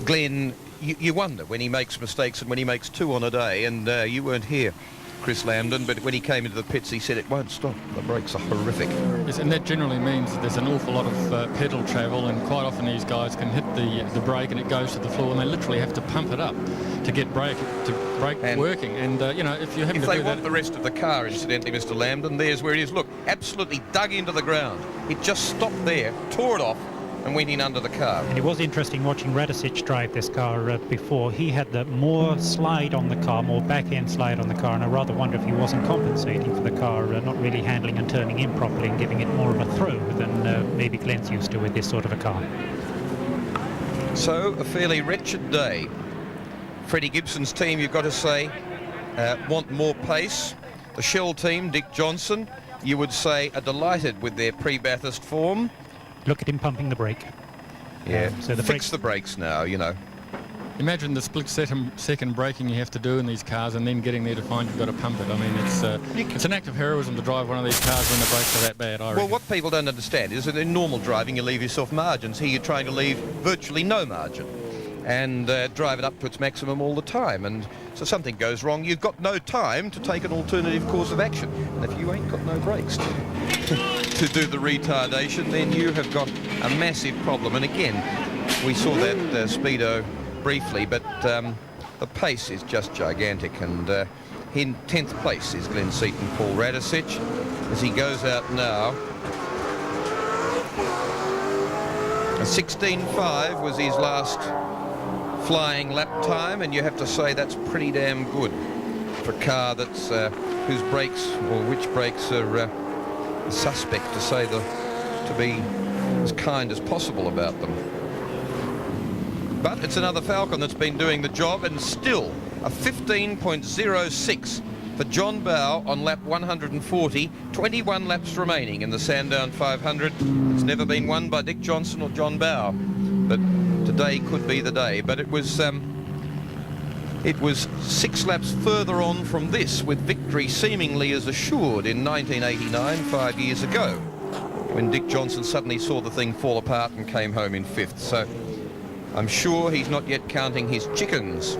Glenn, you wonder when he makes mistakes, and when he makes 2 on a day, and you weren't here, Chris Lambden, but when he came into the pits he said it won't stop. The brakes are horrific. Yes, and that generally means that there's an awful lot of pedal travel, and quite often these guys can hit the brake and it goes to the floor, and they literally have to pump it up to get brake working. And you know, if you happen to do that, if they want the rest of the car, incidentally, Mr. Lambden, there's where it is. Look, absolutely dug into the ground. It just stopped there, tore it off, and went in under the car. And it was interesting watching Radisich drive this car before. He had the more slide on the car, more back-end slide on the car, and I rather wonder if he wasn't compensating for the car not really handling and turning in properly and giving it more of a throw than maybe Glenn's used to with this sort of a car. So a fairly wretched day. Freddie Gibson's team, you've got to say, want more pace. The Shell team, Dick Johnson, you would say, are delighted with their pre-Bathurst form. Look at him pumping the brake. Yeah, so the fix the brakes now, you know. Imagine the split-second braking you have to do in these cars, and then getting there to find you've got to pump it. I mean, it's an act of heroism to drive one of these cars when the brakes are that bad, I reckon. Well, what people don't understand is that in normal driving you leave yourself margins. Here you're trying to leave virtually no margin and drive it up to its maximum all the time. And so something goes wrong, you've got no time to take an alternative course of action. And if you ain't got no brakes to do the retardation, then you have got a massive problem. And again, we saw that Speedo briefly, but the pace is just gigantic. And in 10th place is Glenn Seaton, Paul Radisich, as he goes out now. A 16.5 was his last flying lap time, and you have to say that's pretty damn good for a car that's whose brakes, or which brakes are suspect, to be as kind as possible about them. But it's another Falcon that's been doing the job, and still a 15.06 for John Bowe on lap 140, 21 laps remaining in the Sandown 500. It's never been won by Dick Johnson or John Bowe, but today could be the day. But it was 6 laps further on from this, with victory seemingly as assured in 1989, 5 years ago, when Dick Johnson suddenly saw the thing fall apart and came home in 5th. So I'm sure he's not yet counting his chickens.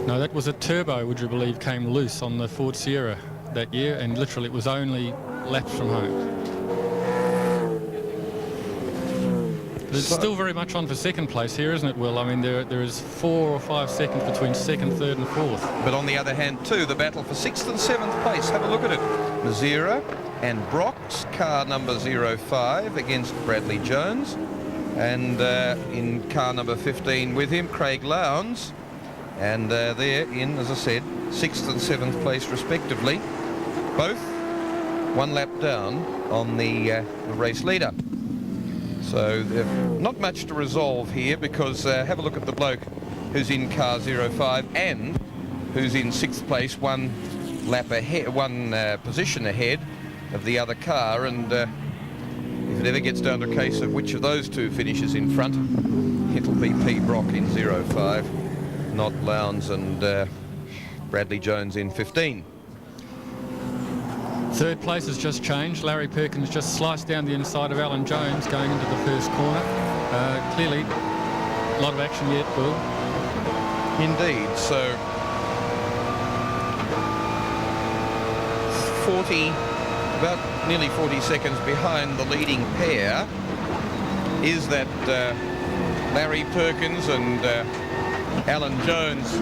No, that was a turbo, would you believe, came loose on the Ford Sierra that year, and literally it was only laps from home. There's still very much on for second place here, isn't it, Will? I mean, there is 4 or 5 seconds between second, third and fourth. But on the other hand, too, the battle for 6th and 7th place. Have a look at it. Mazira and Brock's car number 05 against Bradley Jones. And in car number 15 with him, Craig Lowndes. And they're in, as I said, 6th and 7th place respectively. Both 1 lap down on the race leader. So not much to resolve here, because have a look at the bloke who's in car 05 and who's in 6th place, 1 lap ahead, 1 position ahead of the other car. And if it ever gets down to a case of which of those two finishes in front, it'll be P. Brock in 05, not Lowndes and Bradley Jones in 15. Third place has just changed. Larry Perkins just sliced down the inside of Alan Jones going into the first corner. Clearly, a lot of action yet, Will. Indeed. So 40, about nearly 40 seconds behind the leading pair is that Larry Perkins and Alan Jones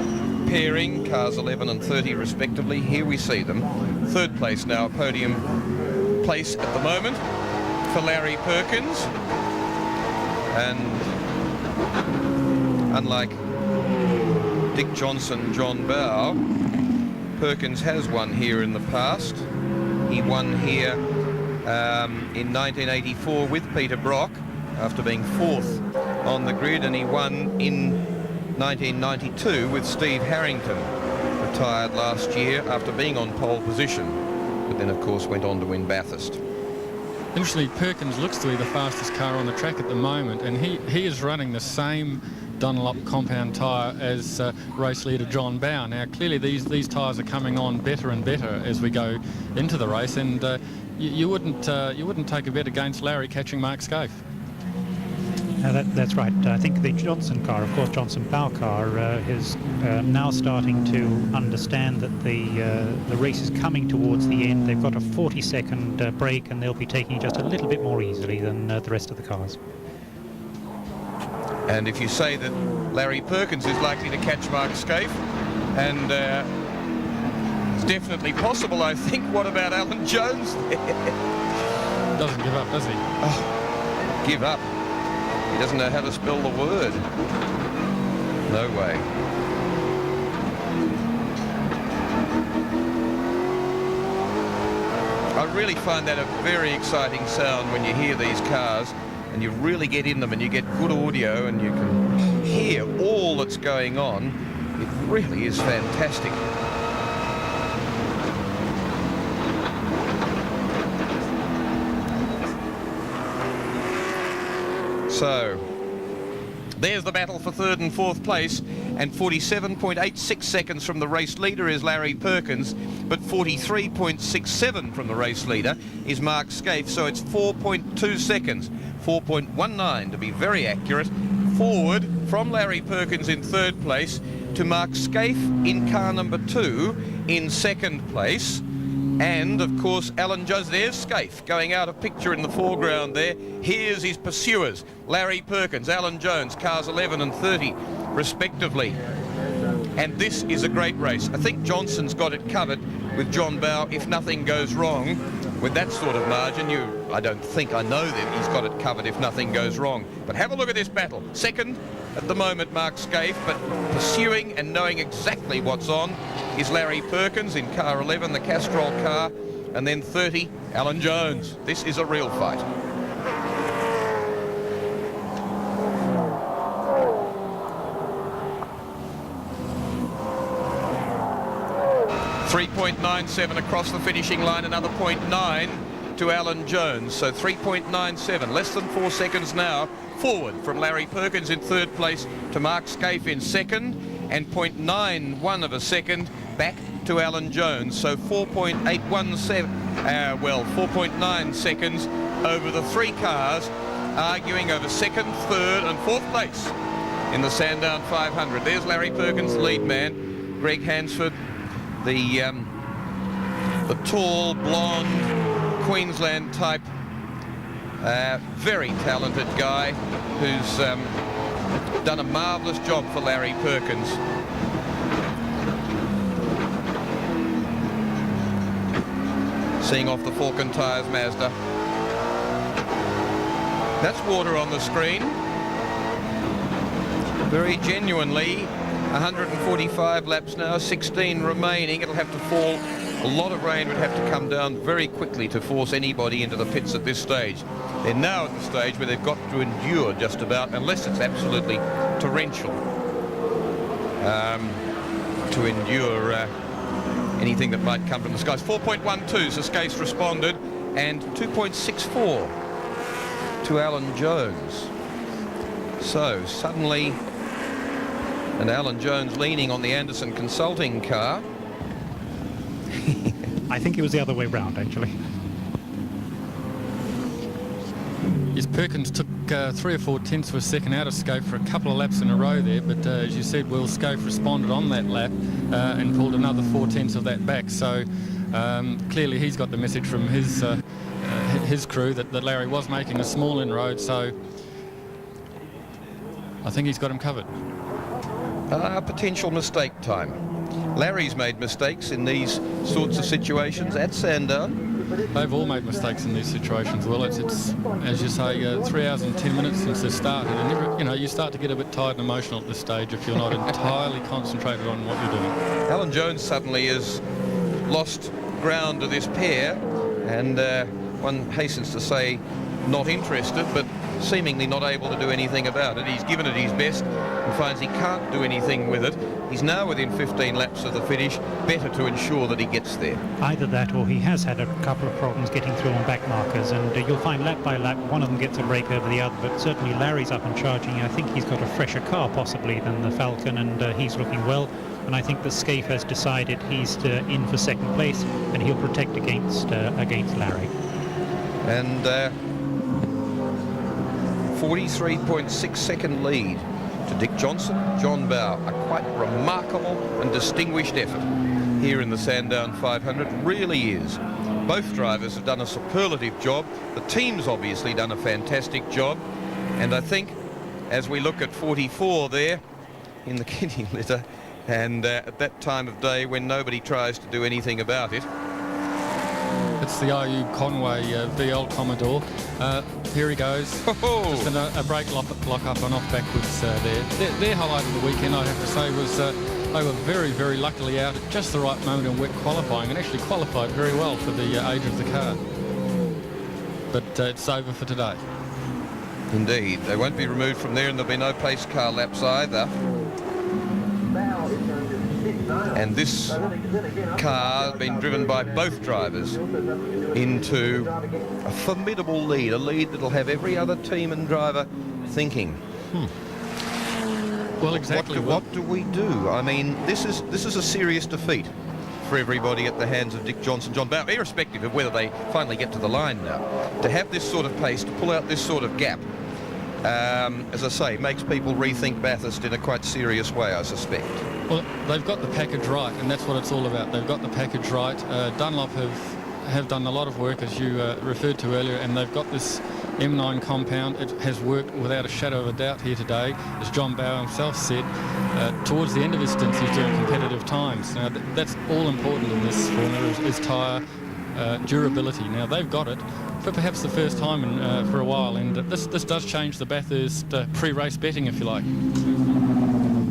pairing, cars 11 and 30 respectively. Here we see them. Third place now, podium place at the moment for Larry Perkins. And unlike Dick Johnson, John Bowe, Perkins has won here in the past. He won here in 1984 with Peter Brock after being 4th on the grid, and he won in 1992 with Steve Harrington, retired last year after being on pole position, but then of course went on to win Bathurst. Interestingly, Perkins looks to be the fastest car on the track at the moment, and he is running the same Dunlop compound tyre as race leader John Bowe. Now clearly these tyres are coming on better and better as we go into the race, and you wouldn't take a bet against Larry catching Mark Scaife. That's right. I think the Johnson car, of course, Johnson Bowe car, is now starting to understand that the race is coming towards the end. They've got a 40-second break, and they'll be taking it just a little bit more easily than the rest of the cars. And if you say that Larry Perkins is likely to catch Mark Scaife, and it's definitely possible, I think, what about Alan Jones? Doesn't give up, does he? Oh, give up. He doesn't know how to spell the word. No way. I really find that a very exciting sound when you hear these cars and you really get in them and you get good audio and you can hear all that's going on. It really is fantastic. So there's the battle for third and fourth place, and 47.86 seconds from the race leader is Larry Perkins, but 43.67 from the race leader is Mark Scaife, so it's 4.2 seconds, 4.19 to be very accurate, forward from Larry Perkins in third place to Mark Scaife in car number 2 in second place. And of course Alan Jones, there's Scaife going out of picture in the foreground there. Here's his pursuers, Larry Perkins, Alan Jones, cars 11 and 30 respectively. And this is a great race. I think Johnson's got it covered with John Bowe if nothing goes wrong. With that sort of margin, I don't think I know that he's got it covered if nothing goes wrong. But have a look at this battle. Second at the moment, Mark Scaife, but pursuing and knowing exactly what's on is Larry Perkins in car 11, the Castrol car, and then 30, Alan Jones. This is a real fight. .97 across the finishing line, another .9 to Alan Jones, so 3.97, less than 4 seconds now forward from Larry Perkins in third place to Mark Scaife in second, and .91 of a second back to Alan Jones, so 4.9 seconds over the three cars arguing over second, third and fourth place in the Sandown 500. There's Larry Perkins, the lead man, Greg Hansford, the tall, blonde, Queensland type, very talented guy who's done a marvellous job for Larry Perkins. Seeing off the Falcon Tyres Mazda. That's water on the screen. Very genuinely, 145 laps now, 16 remaining. It'll have to fall. A lot of rain would have to come down very quickly to force anybody into the pits at this stage. They're now at the stage where they've got to endure just about, unless it's absolutely torrential, to endure anything that might come from the skies. 4.12, so Scaife's responded, and 2.64 to Alan Jones. So suddenly, and Alan Jones leaning on the Anderson Consulting car. I think it was the other way round, actually. Yes, Perkins took 3 or 4 tenths of a second out of Scaife for a couple of laps in a row there, but as you said, Will, Scaife responded on that lap and pulled another 4 tenths of that back. So clearly he's got the message from his crew that Larry was making a small inroad, so I think he's got him covered. Potential mistake time. Larry's made mistakes in these sorts of situations at Sandown. They've all made mistakes in these situations, Will. It's as you say, 3 hours and 10 minutes since they started, and you start to get a bit tired and emotional at this stage if you're not entirely concentrated on what you're doing. Alan Jones suddenly has lost ground to this pair, and one hastens to say not interested, but seemingly not able to do anything about it. He's given it his best and finds he can't do anything with it. He's now within 15 laps of the finish. Better to ensure that he gets there. Either that, or he has had a couple of problems getting through on back markers, and you'll find lap by lap one of them gets a break over the other, but certainly Larry's up and charging. I think he's got a fresher car possibly than the Falcon, and he's looking well, and I think the Scaife has decided he's in for second place, and he'll protect against Larry. And 43.6 second lead to Dick Johnson, John Bowe. A quite remarkable and distinguished effort here in the Sandown 500. Really is. Both drivers have done a superlative job. The team's obviously done a fantastic job. And I think as we look at 44 there in the kidney litter, and at that time of day when nobody tries to do anything about it. It's the IU Conway VL Commodore. Here he goes. Just a brake lock up and off backwards there. Their highlight of the weekend, I'd have to say, was they were very, very luckily out at just the right moment in wet qualifying, and actually qualified very well for the age of the car. But it's over for today. Indeed, they won't be removed from there, and there'll be no pace car laps either. And this car has been driven by both drivers into a formidable lead, a lead that'll have every other team and driver thinking, Well, exactly. What do we do? I mean, this is a serious defeat for everybody at the hands of Dick Johnson, John Bowe, irrespective of whether they finally get to the line now. To have this sort of pace, to pull out this sort of gap, as I say, makes people rethink Bathurst in a quite serious way, I suspect. Well, they've got the package right, and that's what it's all about. They've got the package right. Dunlop have done a lot of work, as you referred to earlier, and they've got this M9 compound. It has worked without a shadow of a doubt here today. As John Bowe himself said, towards the end of his stints, he's doing competitive times. Now, that's all important in this formula, is tyre durability. Now, they've got it for perhaps the first time for a while, and this does change the Bathurst pre-race betting, if you like.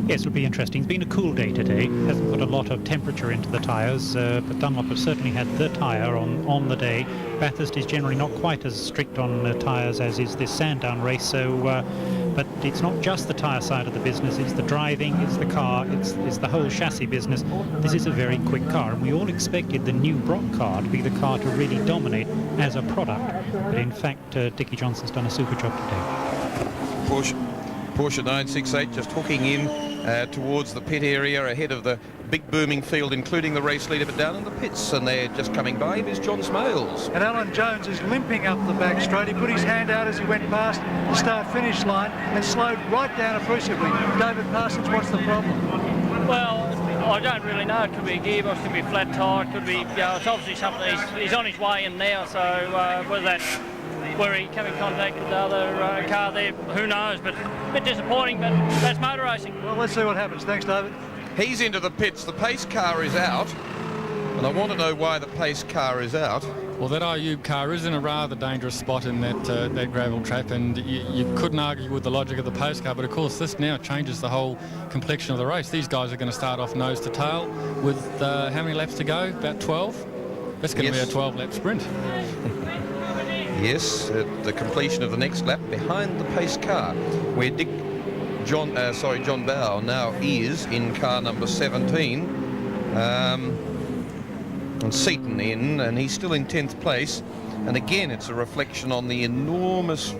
Yes, it'll be interesting. It's been a cool day today. Hasn't put a lot of temperature into the tyres, but Dunlop have certainly had the tyre on the day. Bathurst is generally not quite as strict on tyres as is this Sandown race, so but it's not just the tyre side of the business, it's the driving, it's the car, it's the whole chassis business. This is a very quick car, and we all expected the new Brock car to be the car to really dominate as a product, but in fact Dickie Johnson's done a super job today. Porsche 968 just hooking in towards the pit area ahead of the big booming field, including the race leader, but down in the pits, and they're just coming by him is John Smales. And Alan Jones is limping up the back straight. He put his hand out as he went past the start-finish line and slowed right down appreciably. David Parsons, what's the problem? Well, I don't really know. It could be a gearbox, could be a flat tyre, it could be, it's obviously something he's on his way in now, so whether that's where he came in contact with the other car there, who knows, but a bit disappointing, but that's motor racing. Well, let's see what happens. Thanks, David. He's into the pits. The pace car is out, and I want to know why the pace car is out. Well, that Ayub car is in a rather dangerous spot in that gravel trap, and you couldn't argue with the logic of the pace car, but of course this now changes the whole complexion of the race. These guys are going to start off nose to tail with how many laps to go? About 12? That's going to be a 12-lap sprint. Yes, at the completion of the next lap behind the pace car, where John Bowe now is in car number 17, and Seaton in, and he's still in 10th place. And again, it's a reflection on the enormous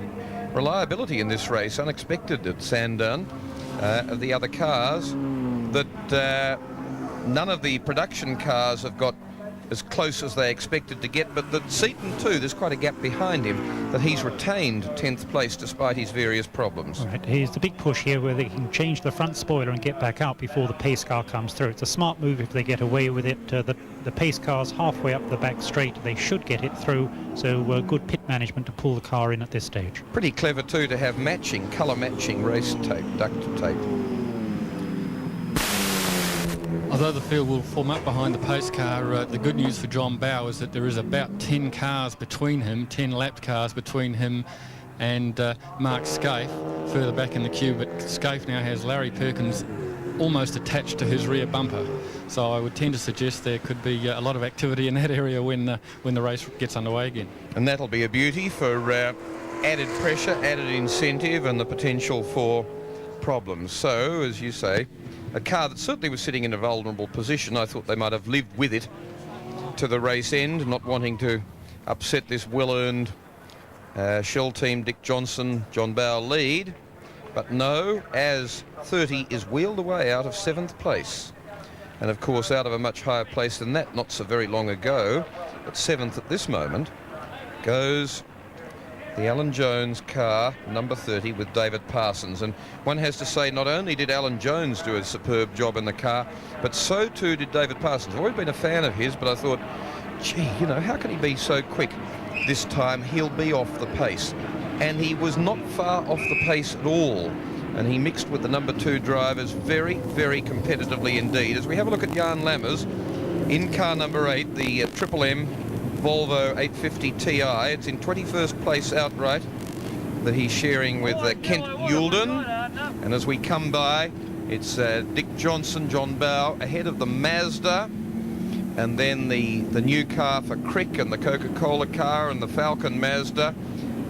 reliability in this race, unexpected at Sandown, of the other cars, that none of the production cars have got as close as they expected to get, but that Seaton too, there's quite a gap behind him, that he's retained 10th place despite his various problems. All right, here's the big push here where they can change the front spoiler and get back out before the pace car comes through. It's a smart move if they get away with it. The pace car's halfway up the back straight. They should get it through, so good pit management to pull the car in at this stage. Pretty clever too to have colour matching race tape, duct tape. Although the field will form up behind the pace car, the good news for John Bowe is that there is about 10 cars between him, 10 lapped cars between him and Mark Scaife further back in the queue, but Scaife now has Larry Perkins almost attached to his rear bumper. So I would tend to suggest there could be a lot of activity in that area when the race gets underway again. And that'll be a beauty for added pressure, added incentive, and the potential for problems. So, as you say, a car that certainly was sitting in a vulnerable position. I thought they might have lived with it to the race end, not wanting to upset this well-earned Shell team Dick Johnson, John Bowe lead. But no, as 30 is wheeled away out of 7th place. And of course out of a much higher place than that not so very long ago, but 7th at this moment, goes the Alan Jones car, number 30, with David Parsons. And one has to say, not only did Alan Jones do a superb job in the car, but so too did David Parsons. I've always been a fan of his, but I thought, gee, you know, how can he be so quick this time? He'll be off the pace. And he was not far off the pace at all. And he mixed with the number 2 drivers very, very competitively indeed. As we have a look at Jan Lammers in car number 8, the Triple M Volvo 850 Ti. It's in 21st place outright that he's sharing with Kent Youlden. And as we come by, it's Dick Johnson, John Bowe ahead of the Mazda, and then the new car for Crick and the Coca-Cola car and the Falcon Mazda.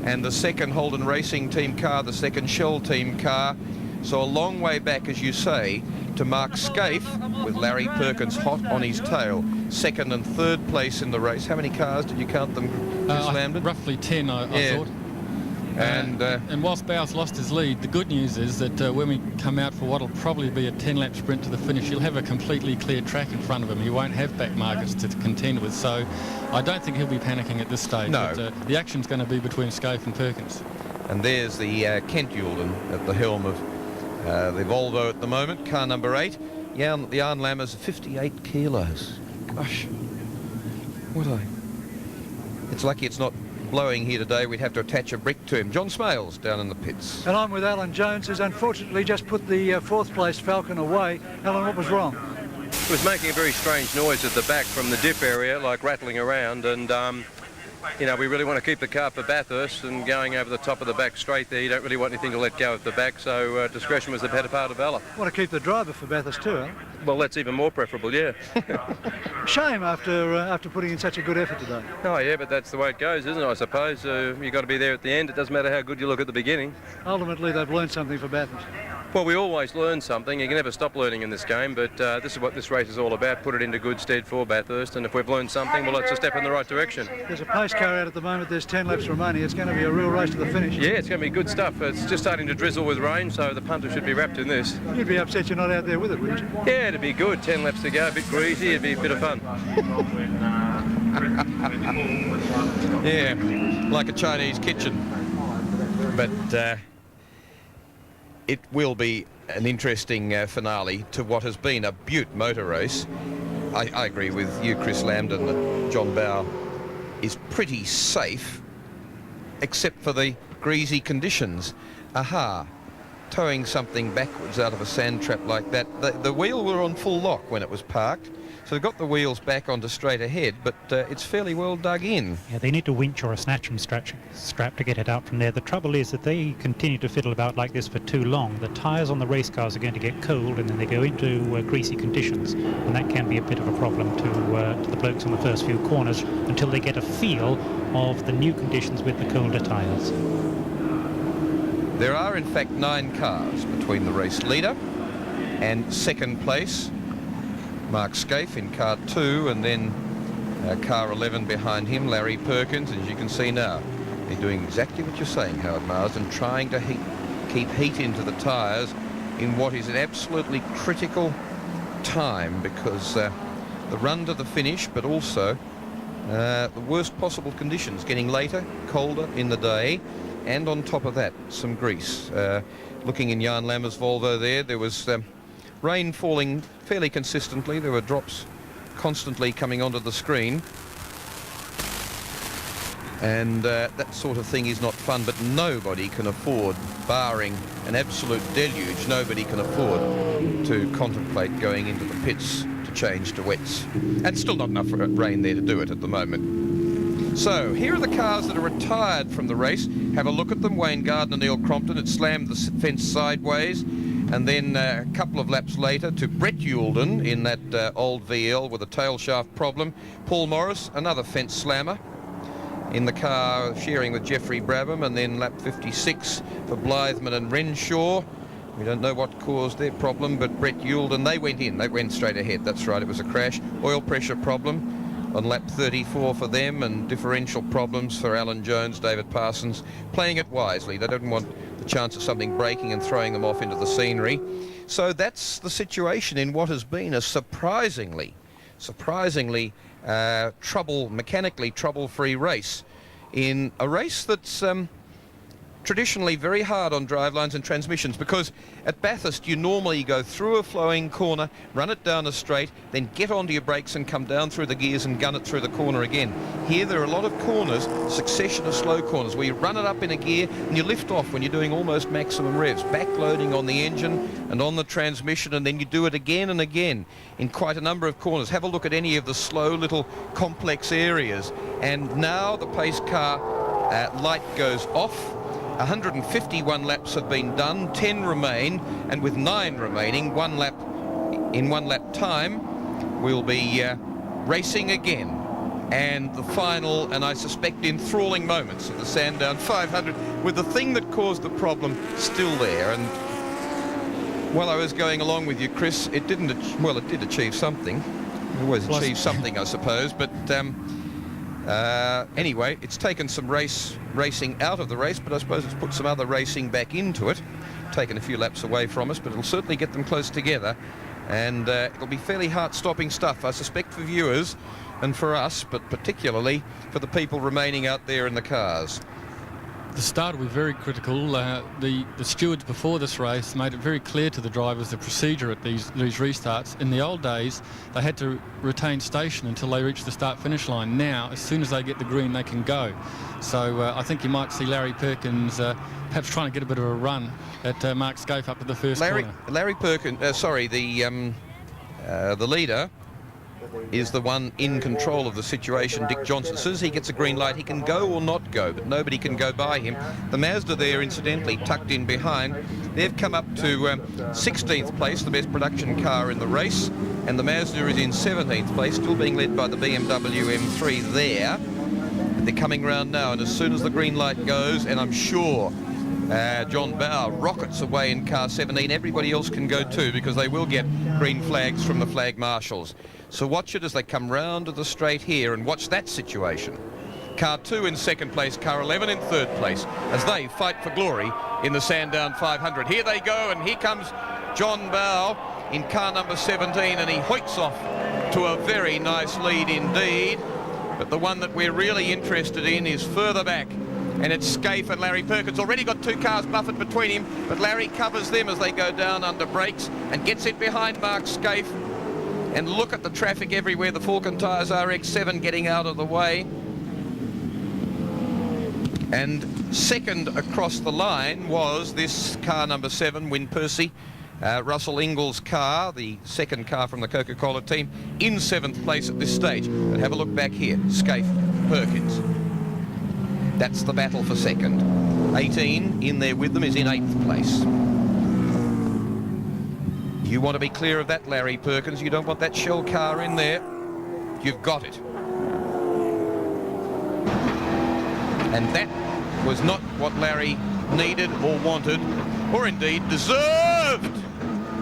and the second Holden Racing Team car, the second Shell Team car. So a long way back, as you say, to Mark Scaife with Larry Perkins hot on his tail. Second and third place in the race. How many cars did you count them, Chris Lambden? Roughly 10, I thought. And whilst Bowes lost his lead, the good news is that when we come out for what will probably be a 10-lap sprint to the finish, he'll have a completely clear track in front of him. He won't have back markers to contend with, so I don't think he'll be panicking at this stage. No. But, the action's going to be between Scaife and Perkins. And there's the Kent Youlden at the helm of the Volvo at the moment, car number 8. Yeah, the Jan Lammers, 58 kilos. Gosh, it's lucky it's not blowing here today. We'd have to attach a brick to him. John Smales down in the pits. And I'm with Alan Jones, who's unfortunately just put the fourth place Falcon away. Alan, what was wrong? It was making a very strange noise at the back from the dip area, like rattling around, and you know, we really want to keep the car for Bathurst, and going over the top of the back straight there, you don't really want anything to let go at the back, so discretion was the better part of valour. Want to keep the driver for Bathurst too, eh? Well, that's even more preferable, yeah. Shame after putting in such a good effort today. Oh yeah, but that's the way it goes, isn't it, I suppose? You've got to be there at the end. It doesn't matter how good you look at the beginning. Ultimately, they've learned something for Bathurst. Well, we always learn something. You can never stop learning in this game, but this is what this race is all about. Put it into good stead for Bathurst, and if we've learned something, well, it's a step in the right direction. There's a pace car out at the moment. There's 10 laps remaining. It's going to be a real race to the finish. Yeah, it's going to be good stuff. It's just starting to drizzle with rain, so the punter should be wrapped in this. You'd be upset you're not out there with it, wouldn't you? Yeah, it'd be good. 10 laps to go, a bit greasy, it'd be a bit of fun. Yeah, like a Chinese kitchen. But it will be an interesting finale to what has been a beaut motor race. I agree with you, Chris Lambden, that John Bowe is pretty safe, except for the greasy conditions. Aha, towing something backwards out of a sand trap like that. The wheel were on full lock when it was parked, so they've got the wheels back onto straight ahead, but it's fairly well dug in. Yeah, they need to winch or a snatch-and strap to get it out from there. The trouble is that they continue to fiddle about like this for too long. The tyres on the race cars are going to get cold, and then they go into greasy conditions, and that can be a bit of a problem to the blokes on the first few corners until they get a feel of the new conditions with the colder tyres. There are in fact 9 cars between the race leader and second place, Mark Scaife in car 2, and then car 11 behind him, Larry Perkins. As you can see now, they're doing exactly what you're saying, Howard Marsden, trying to keep heat into the tyres in what is an absolutely critical time, because the run to the finish, but also the worst possible conditions, getting later, colder in the day, and on top of that, some grease. Looking in Jan Lammer's Volvo there was rain falling fairly consistently. There were drops constantly coming onto the screen. And that sort of thing is not fun, but nobody can afford, barring an absolute deluge, nobody can afford to contemplate going into the pits to change to wets. And still not enough rain there to do it at the moment. So here are the cars that are retired from the race. Have a look at them. Wayne Gardner, Neil Crompton. It slammed the fence sideways. And then a couple of laps later to Brett Youlden in that old VL with a tail shaft problem. Paul Morris, another fence slammer in the car sharing with Jeffrey Brabham. And then lap 56 for Blythman and Renshaw. We don't know what caused their problem, but Brett Youlden, they went straight ahead. That's right, it was a crash. Oil pressure problem on lap 34 for them, and differential problems for Alan Jones, David Parsons, playing it wisely. They don't want the chance of something breaking and throwing them off into the scenery. So that's the situation in what has been a surprisingly mechanically trouble-free race, in a race that's traditionally very hard on drivelines and transmissions, because at Bathurst you normally go through a flowing corner, run it down a straight, then get onto your brakes and come down through the gears and gun it through the corner again. Here there are a lot of corners, succession of slow corners, where you run it up in a gear and you lift off when you're doing almost maximum revs, backloading on the engine and on the transmission, and then you do it again and again in quite a number of corners. Have a look at any of the slow little complex areas. And now the pace car light goes off. 151 laps have been done, 10 remain, and with 9 remaining, one lap time, we'll be racing again and the final, and I suspect enthralling moments of the Sandown 500, with the thing that caused the problem still there. And while I was going along with you, Chris, it didn't, well, it did achieve something. It always achieves something, I suppose, but anyway, it's taken some racing out of the race, but I suppose it's put some other racing back into it, taken a few laps away from us, but it'll certainly get them close together, and it'll be fairly heart-stopping stuff, I suspect, for viewers and for us, but particularly for the people remaining out there in the cars. The start will be very critical. The stewards before this race made it very clear to the drivers the procedure at these restarts. In the old days, they had to retain station until they reached the start-finish line. Now, as soon as they get the green, they can go. So I think you might see Larry Perkins perhaps trying to get a bit of a run at Mark Scaife up to the first corner. Larry Perkins, the leader, is the one in control of the situation. Dick Johnson, as soon as he gets a green light, he can go or not go, but nobody can go by him. The Mazda there, incidentally, tucked in behind, they've come up to 16th place, the best production car in the race, and the Mazda is in 17th place, still being led by the BMW M3 there. They're coming round now, and as soon as the green light goes, and I'm sure John Bowe rockets away in car 17, everybody else can go too, because they will get green flags from the flag marshals. So watch it as they come round to the straight here, and watch that situation. Car 2 in second place, car 11 in third place, as they fight for glory in the Sandown 500. Here they go, and here comes John Bowe in car number 17, and he hoiks off to a very nice lead indeed. But the one that we're really interested in is further back, and it's Scaife and Larry Perkins. Already got two cars buffered between him, but Larry covers them as they go down under brakes and gets it behind Mark Scaife. And look at the traffic everywhere. The Falcon Tyres RX-7 getting out of the way. And second across the line was this car number 7, Win Percy, Russell Ingall's car, the second car from the Coca-Cola team, in 7th place at this stage. But have a look back here, Scaife, Perkins. That's the battle for second. 18 in there with them is in 8th place. You want to be clear of that, Larry Perkins. You don't want that shell car in there. You've got it. And that was not what Larry needed or wanted, or indeed deserved.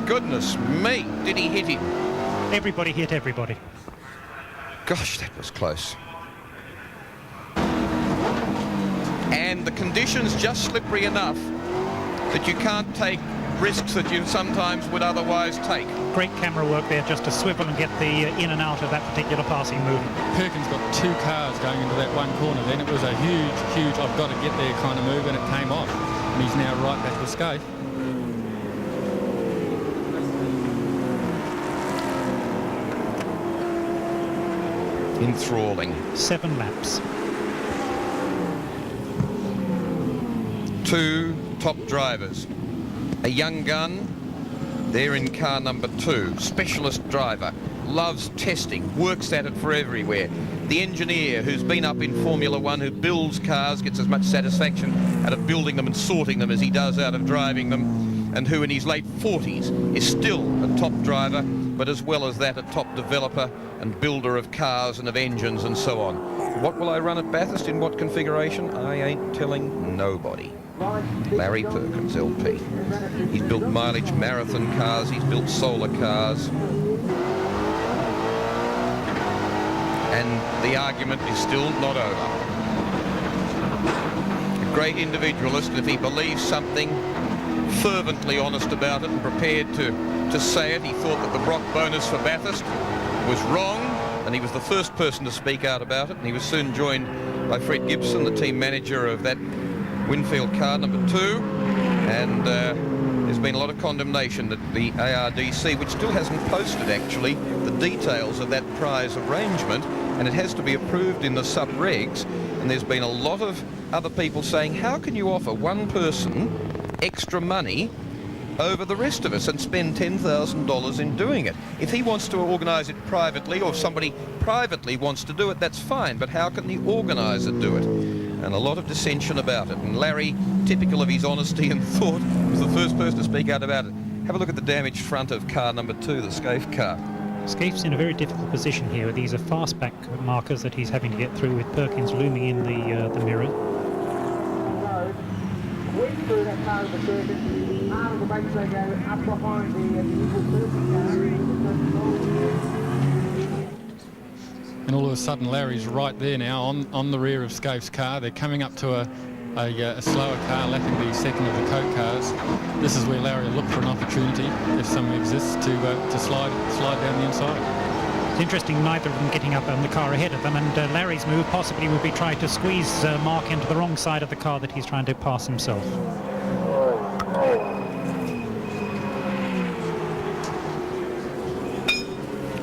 Goodness me, did he hit him? Everybody hit everybody. Gosh, that was close. And the conditions just slippery enough that you can't take risks that you sometimes would otherwise take. Great camera work there just to swivel and get the in and out of that particular passing movement. Perkins got two cars going into that one corner then. It was a huge I've got to get there kind of move, and it came off. And he's now right back with Scaife. Enthralling. 7 laps. Two top drivers. A young gun, there in car number 2, specialist driver, loves testing, works at it for everywhere. The engineer who's been up in Formula 1, who builds cars, gets as much satisfaction out of building them and sorting them as he does out of driving them, and who in his late 40s is still a top driver, but as well as that a top developer and builder of cars and of engines and so on. What will I run at Bathurst, in what configuration? I ain't telling nobody. Larry Perkins, LP. He's built mileage marathon cars, he's built solar cars. And the argument is still not over. A great individualist, if he believes something, fervently honest about it and prepared to say it. He thought that the Brock bonus for Bathurst was wrong, and he was the first person to speak out about it, and he was soon joined by Fred Gibson, the team manager of that Winfield car number 2, and there's been a lot of condemnation that the ARDC, which still hasn't posted actually the details of that prize arrangement, and it has to be approved in the sub-regs, and there's been a lot of other people saying, how can you offer one person extra money over the rest of us and spend $10,000 in doing it? If he wants to organise it privately, or if somebody privately wants to do it, that's fine, but how can the organiser do it? And a lot of dissension about it. And Larry, typical of his honesty and thought, was the first person to speak out about it. Have a look at the damaged front of car number 2, the Scaife car. Scaife's in a very difficult position here. These are fastback markers that he's having to get through, with Perkins looming in the mirror. And all of a sudden Larry's right there now on the rear of Scaife's car. They're coming up to a slower car lapping the second of the Coke cars. This is where Larry will look for an opportunity, if some exists, to slide down the inside. It's interesting, neither of them getting up on the car ahead of them, and Larry's move possibly would be trying to squeeze Mark into the wrong side of the car that he's trying to pass himself.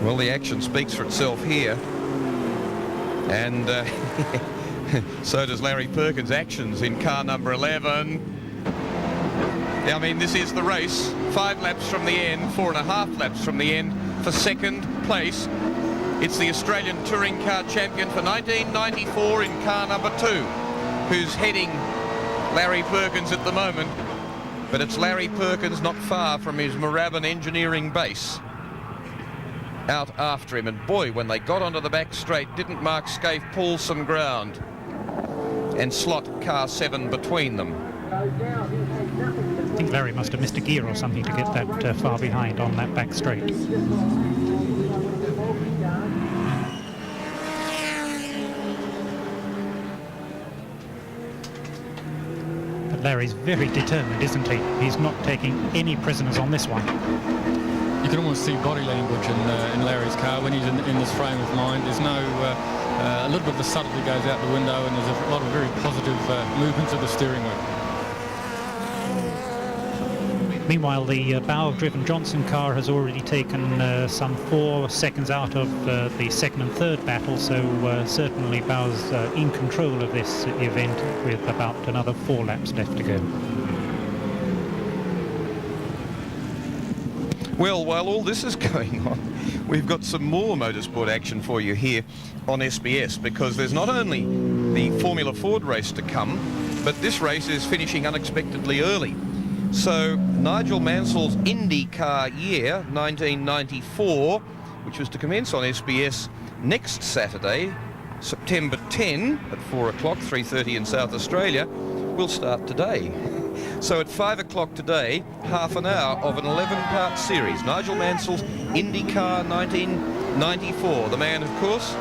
Well, the action speaks for itself here, and so does Larry Perkins' actions in car number 11. I mean, this is the race. 5 laps from the end, 4.5 laps from the end for second place. It's the Australian Touring Car Champion for 1994 in car number 2, who's heading Larry Perkins at the moment. But it's Larry Perkins not far from his Moorabbin engineering base, out after him. And boy, when they got onto the back straight, didn't Mark Scaife pull some ground and slot car 7 between them. I think Larry must have missed a gear or something to get that far behind on that back straight. But Larry's very determined, isn't he? He's not taking any prisoners on this one. You can almost see body language in Larry's car when he's in this frame of mind. There's no a little bit of the subtlety goes out the window, and there's a lot of very positive movements of the steering wheel. Meanwhile, the Bauer-driven Johnson car has already taken some 4 seconds out of the second and third battle, so certainly Bauer's in control of this event with about another 4 laps left to go. Well, while all this is going on, we've got some more motorsport action for you here on SBS, because there's not only the Formula Ford race to come, but this race is finishing unexpectedly early. So Nigel Mansell's IndyCar year, 1994, which was to commence on SBS next Saturday, September 10 at 4 o'clock, 3:30 in South Australia, will start today. So at 5 o'clock today, half an hour of an 11-part series. Nigel Mansell's IndyCar 1994. The man, of course,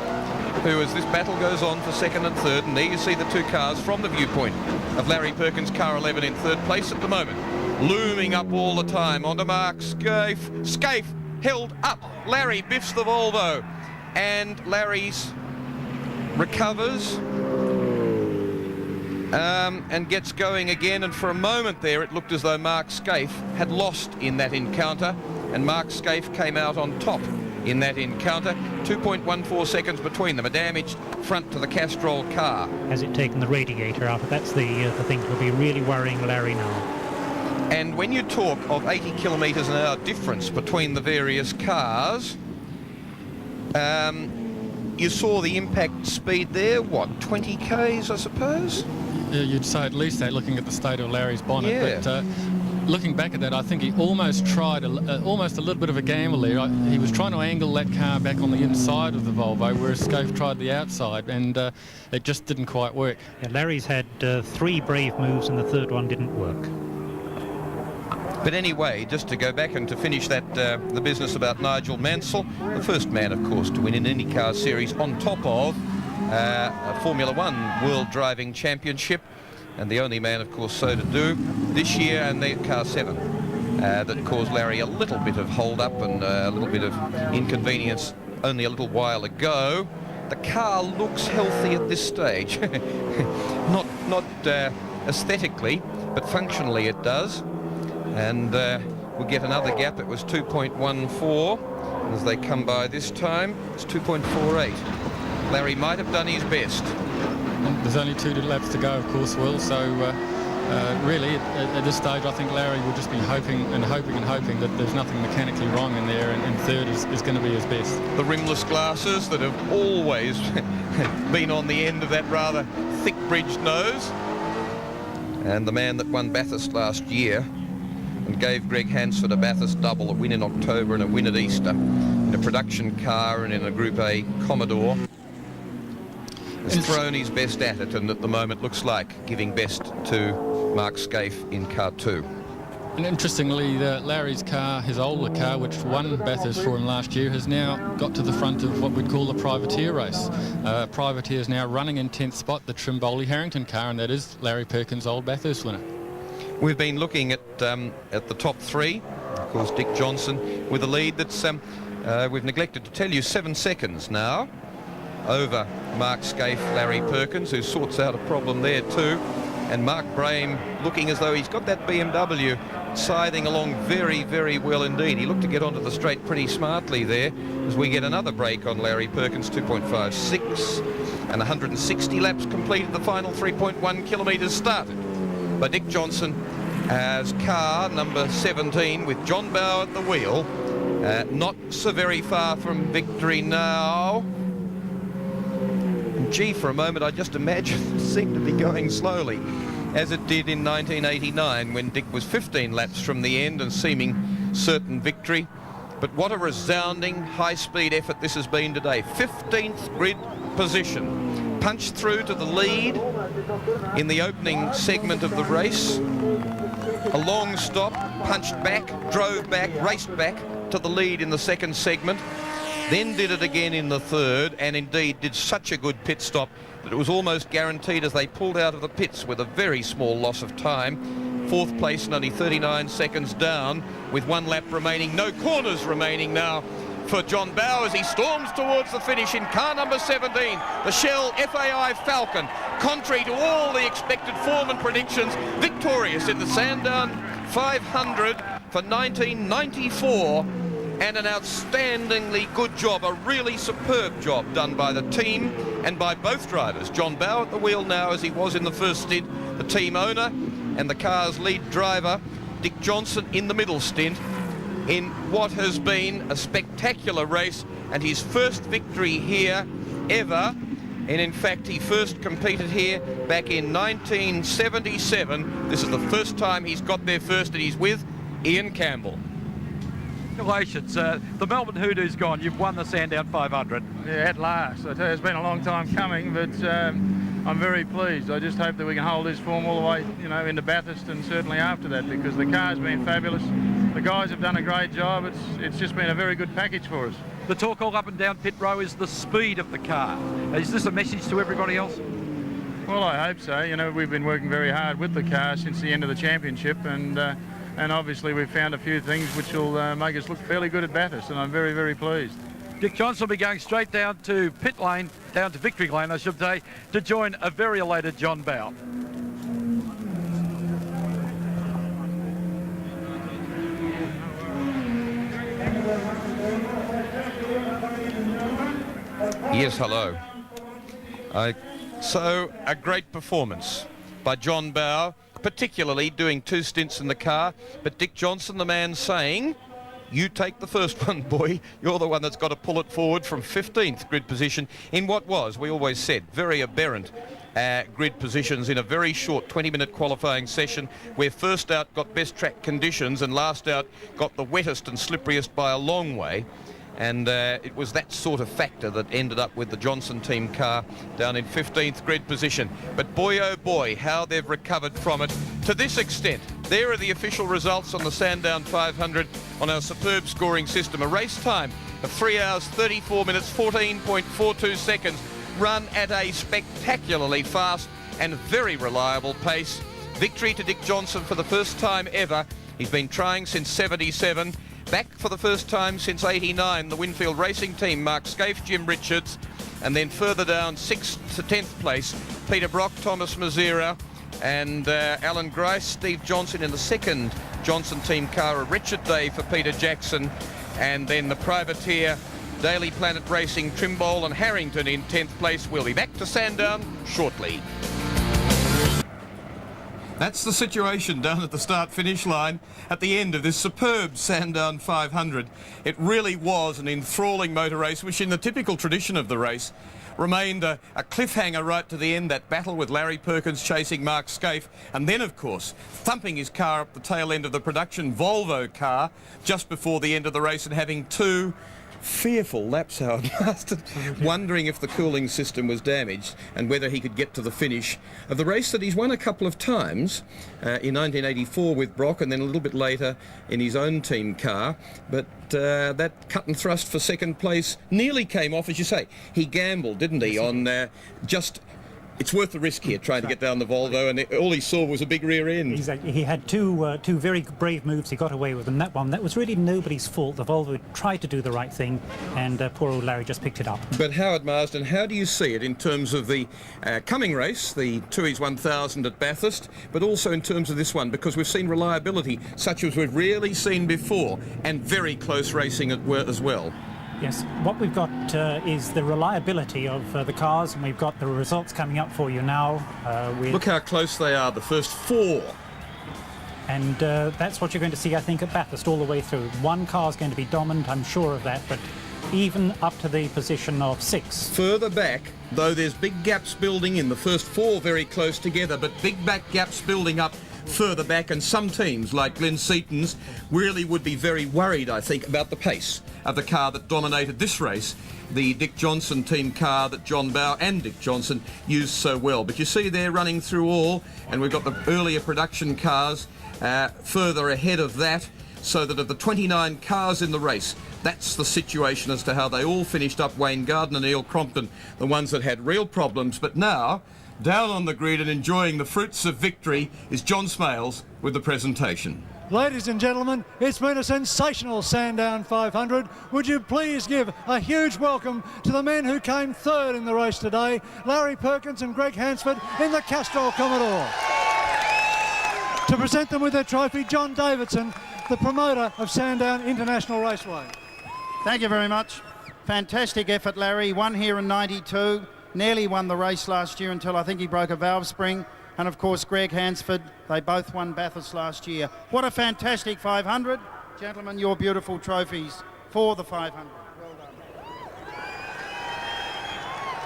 who, as this battle goes on for second and third, and there you see the 2 cars from the viewpoint of Larry Perkins' car 11 in third place at the moment, looming up all the time onto Mark Scaife. Scaife held up. Larry biffs the Volvo, and Larry's recovers and gets going again. And for a moment there, it looked as though Mark Scaife had lost in that encounter, and Mark Scaife came out on top in that encounter. 2.14 seconds between them. A damaged front to the Castrol car. Has it taken the radiator out? That's the thing that will be really worrying Larry now. And when you talk of 80 kilometres an hour difference between the various cars, you saw the impact speed there, what, 20 k's, I suppose? Yeah, you'd say at least that, looking at the state of Larry's bonnet. Yeah. But looking back at that, I think he almost tried almost a little bit of a gamble there. He was trying to angle that car back on the inside of the Volvo, whereas Scaife tried the outside, and it just didn't quite work. Yeah, Larry's had 3 brave moves, and the third one didn't work. But anyway, just to go back and to finish that, the business about Nigel Mansell, the first man, of course, to win an IndyCar series on top of a Formula One World Driving Championship, and the only man, of course, so to do this year, and the car 7 that caused Larry a little bit of hold-up and a little bit of inconvenience only a little while ago. The car looks healthy at this stage. not aesthetically, but functionally it does. And we'll get another gap. It was 2.14. As they come by this time, it's 2.48. Larry might have done his best. And there's only 2 laps to go, of course, Will. So really, at this stage, I think Larry will just be hoping that there's nothing mechanically wrong in there, and third is going to be his best. The rimless glasses that have always been on the end of that rather thick bridged nose. And the man that won Bathurst last year and gave Greg Hansford a Bathurst double, a win in October and a win at Easter in a production car and in a Group A Commodore. Has thrown his best at it, and at the moment looks like giving best to Mark Scaife in car 2. And interestingly, Larry's car, his older car, which won Bathurst for him last year, has now got to the front of what we'd call the Privateer race. Privateer is now running in 10th spot, the Trimboley-Harrington car, and that is Larry Perkins' old Bathurst winner. We've been looking at the top 3. Of course, Dick Johnson with a lead that's, we've neglected to tell you, 7 seconds now over Mark Scaife, Larry Perkins, who sorts out a problem there too. And Mark Brame looking as though he's got that BMW scything along very, very well indeed. He looked to get onto the straight pretty smartly there as we get another break on Larry Perkins, 2.56, and 160 laps completed. The final 3.1 kilometres started by Dick Johnson as car number 17 with John Bowe at the wheel. Not so very far from victory now. Gee, for a moment I just imagined it seemed to be going slowly, as it did in 1989 when Dick was 15 laps from the end and seeming certain victory. But what a resounding high-speed effort this has been today. 15th grid position. Punched through to the lead in the opening segment of the race. A long stop, punched back, drove back, raced back to the lead in the second segment. Then did it again in the third, and indeed did such a good pit stop that it was almost guaranteed as they pulled out of the pits with a very small loss of time. Fourth place and only 39 seconds down with 1 lap remaining. No corners remaining now for John Bowe as he storms towards the finish in car number 17, the Shell FAI Falcon. Contrary to all the expected form and predictions, victorious in the Sandown 500 for 1994. And an outstandingly good job, a really superb job done by the team and by both drivers. John Bowe at the wheel now as he was in the first stint, the team owner, and the car's lead driver, Dick Johnson, in the middle stint in what has been a spectacular race and his first victory here ever. And in fact, he first competed here back in 1977. This is the first time he's got there first, and he's with Ian Campbell. Congratulations. The Melbourne Hoodoo's gone. You've won the Sandown 500. Yeah, at last. I tell you, it's been a long time coming, but I'm very pleased. I just hope that we can hold this form all the way, you know, into Bathurst and certainly after that, because the car's been fabulous. The guys have done a great job. It's just been a very good package for us. The talk all up and down pit row is the speed of the car. Is this a message to everybody else? Well, I hope so. You know, we've been working very hard with the car since the end of the championship, and obviously we've found a few things which will make us look fairly good at Bathurst, and I'm very, very pleased. Dick Johnson will be going straight down to pit lane, down to victory lane, I should say, to join a very elated John Bowe. Yes, hello. So, a great performance by John Bowe, particularly doing 2 stints in the car, but Dick Johnson, the man, saying, you take the first one, boy. You're the one that's got to pull it forward from 15th grid position in what was, we always said, very aberrant grid positions in a very short 20-minute qualifying session where first out got best track conditions and last out got the wettest and slipperiest by a long way. And it was that sort of factor that ended up with the Johnson team car down in 15th grid position. But boy, oh boy, how they've recovered from it to this extent. There are the official results on the Sandown 500 on our superb scoring system. A race time of 3 hours, 34 minutes, 14.42 seconds, run at a spectacularly fast and very reliable pace. Victory to Dick Johnson for the first time ever. He's been trying since 77. Back for the first time since 89, the Winfield Racing Team, Mark Scaife, Jim Richards, and then further down, 6th to 10th place, Peter Brock, Thomas Mazera, and Alan Grice, Steve Johnson in the second Johnson team car, a wretched day for Peter Jackson, and then the privateer, Daily Planet Racing, Trimble and Harrington in 10th place. We'll be back to Sandown shortly. That's the situation down at the start-finish line at the end of this superb Sandown 500. It really was an enthralling motor race, which in the typical tradition of the race remained a cliffhanger right to the end, that battle with Larry Perkins chasing Mark Scaife, and then, of course, thumping his car up the tail end of the production Volvo car just before the end of the race and having 2 fearful laps, Howard Marston, wondering if the cooling system was damaged and whether he could get to the finish of the race that he's won a couple of times, in 1984 with Brock and then a little bit later in his own team car. But that cut and thrust for second place nearly came off, as you say. He gambled, didn't he, on just... It's worth the risk here, trying to get down the Volvo, and all he saw was a big rear end. Exactly. He had two very brave moves. He got away with them. That one, that was really nobody's fault. The Volvo tried to do the right thing, and poor old Larry just picked it up. But Howard Marsden, how do you see it in terms of the coming race, the Tooheys 1000 at Bathurst, but also in terms of this one, because we've seen reliability such as we've rarely seen before, and very close racing as well. Yes, what we've got is the reliability of the cars, and we've got the results coming up for you now. Look how close they are, the first four. And that's what you're going to see, I think, at Bathurst all the way through. One car's going to be dominant, I'm sure of that, but even up to the position of 6. Further back, though there's big gaps building in the first 4 very close together, but big back gaps building up further back, and some teams like Glenn Seaton's really would be very worried, I think, about the pace of the car that dominated this race, the Dick Johnson team car that John Bowe and Dick Johnson used so well. But you see they're running through all, and we've got the earlier production cars further ahead of that, so that of the 29 cars in the race, that's the situation as to how they all finished up. Wayne Gardner and Neil Crompton, the ones that had real problems. But now, down on the grid and enjoying the fruits of victory is John Smales with the presentation. Ladies and gentlemen, it's been a sensational Sandown 500. Would you please give a huge welcome to the men who came third in the race today, Larry Perkins and Greg Hansford in the Castrol Commodore. To present them with their trophy, John Davidson, the promoter of Sandown International Raceway. Thank you very much. Fantastic effort, Larry. Won here in 92. Nearly won the race last year until I think he broke a valve spring. And of course, Greg Hansford, they both won Bathurst last year. What a fantastic 500. Gentlemen, your beautiful trophies for the 500. Well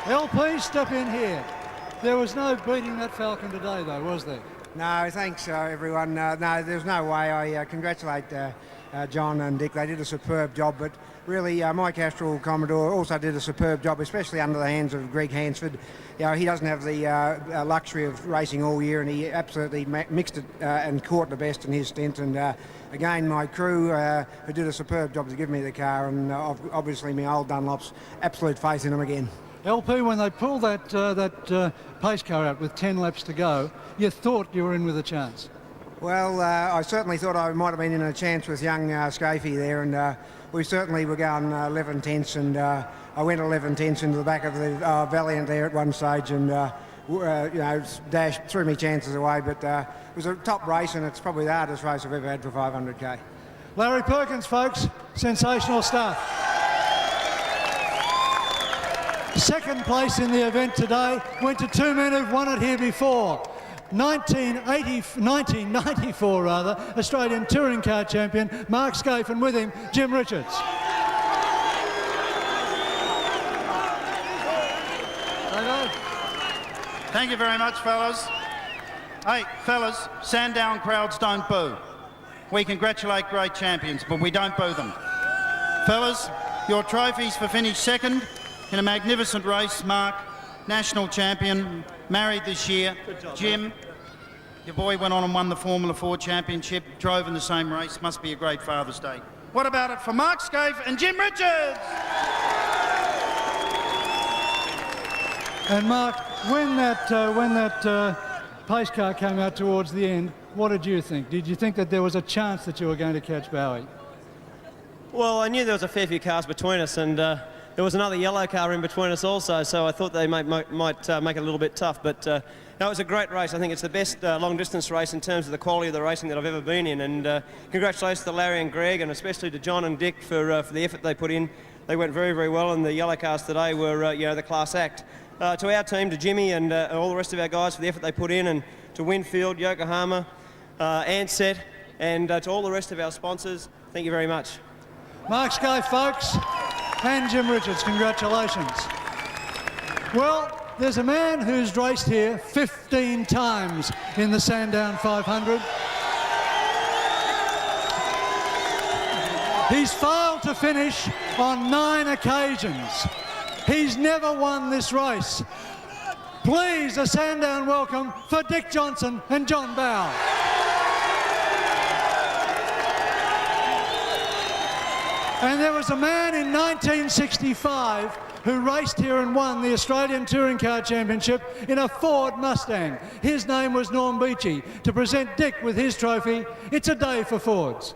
done. LP, step in here. There was no beating that Falcon today, though, was there? No, thanks, everyone. No, there's no way. I congratulate John and Dick. They did a superb job, but really, my Castrol Commodore also did a superb job, especially under the hands of Greg Hansford. You know, he doesn't have the luxury of racing all year, and he absolutely mixed it and caught the best in his stint. And again, my crew who did a superb job to give me the car, and obviously my old Dunlop's absolute faith in him again. LP, when they pulled that pace car out with 10 laps to go, you thought you were in with a chance? Well, I certainly thought I might have been in a chance with young Scafie there, and we certainly were going 11 tenths, and I went 11 tenths into the back of the Valiant there at one stage, and you know, dashed, threw me chances away, but it was a top race, and it's probably the hardest race I've ever had for 500k. Larry Perkins, folks, sensational stuff. Second place in the event today went to two men who've won it here before. 1994 rather, Australian touring car champion Mark Scaife, and with him Jim Richards. Thank you very much, fellas. Hey, fellas, Sandown crowds don't boo. We congratulate great champions, but we don't boo them. Fellas, your trophies for finish second in a magnificent race. Mark, national champion, married this year. Jim, your boy went on and won the Formula 4 championship, drove in the same race. Must be a great Father's Day. What about it for Mark Scaife and Jim Richards? And Mark, when that pace car came out towards the end, what did you think? Did you think that there was a chance that you were going to catch Bowie? Well, I knew there was a fair few cars between us, and there was another yellow car in between us also, so I thought they might make it a little bit tough. But no, it was a great race. I think it's the best long-distance race in terms of the quality of the racing that I've ever been in. And congratulations to Larry and Greg, and especially to John and Dick for the effort they put in. They went very, very well, and the yellow cars today were, you know, the class act. To our team, to Jimmy and all the rest of our guys for the effort they put in, and to Winfield, Yokohama, Ansett, and to all the rest of our sponsors, thank you very much. Mark Scaife, folks, and Jim Richards, congratulations. Well, there's a man who's raced here 15 times in the Sandown 500. He's failed to finish on 9 occasions. He's never won this race. Please, a Sandown welcome for Dick Johnson and John Bowe. And there was a man in 1965 who raced here and won the Australian Touring Car Championship in a Ford Mustang. His name was Norm Beechey. To present Dick with his trophy, it's a day for Fords.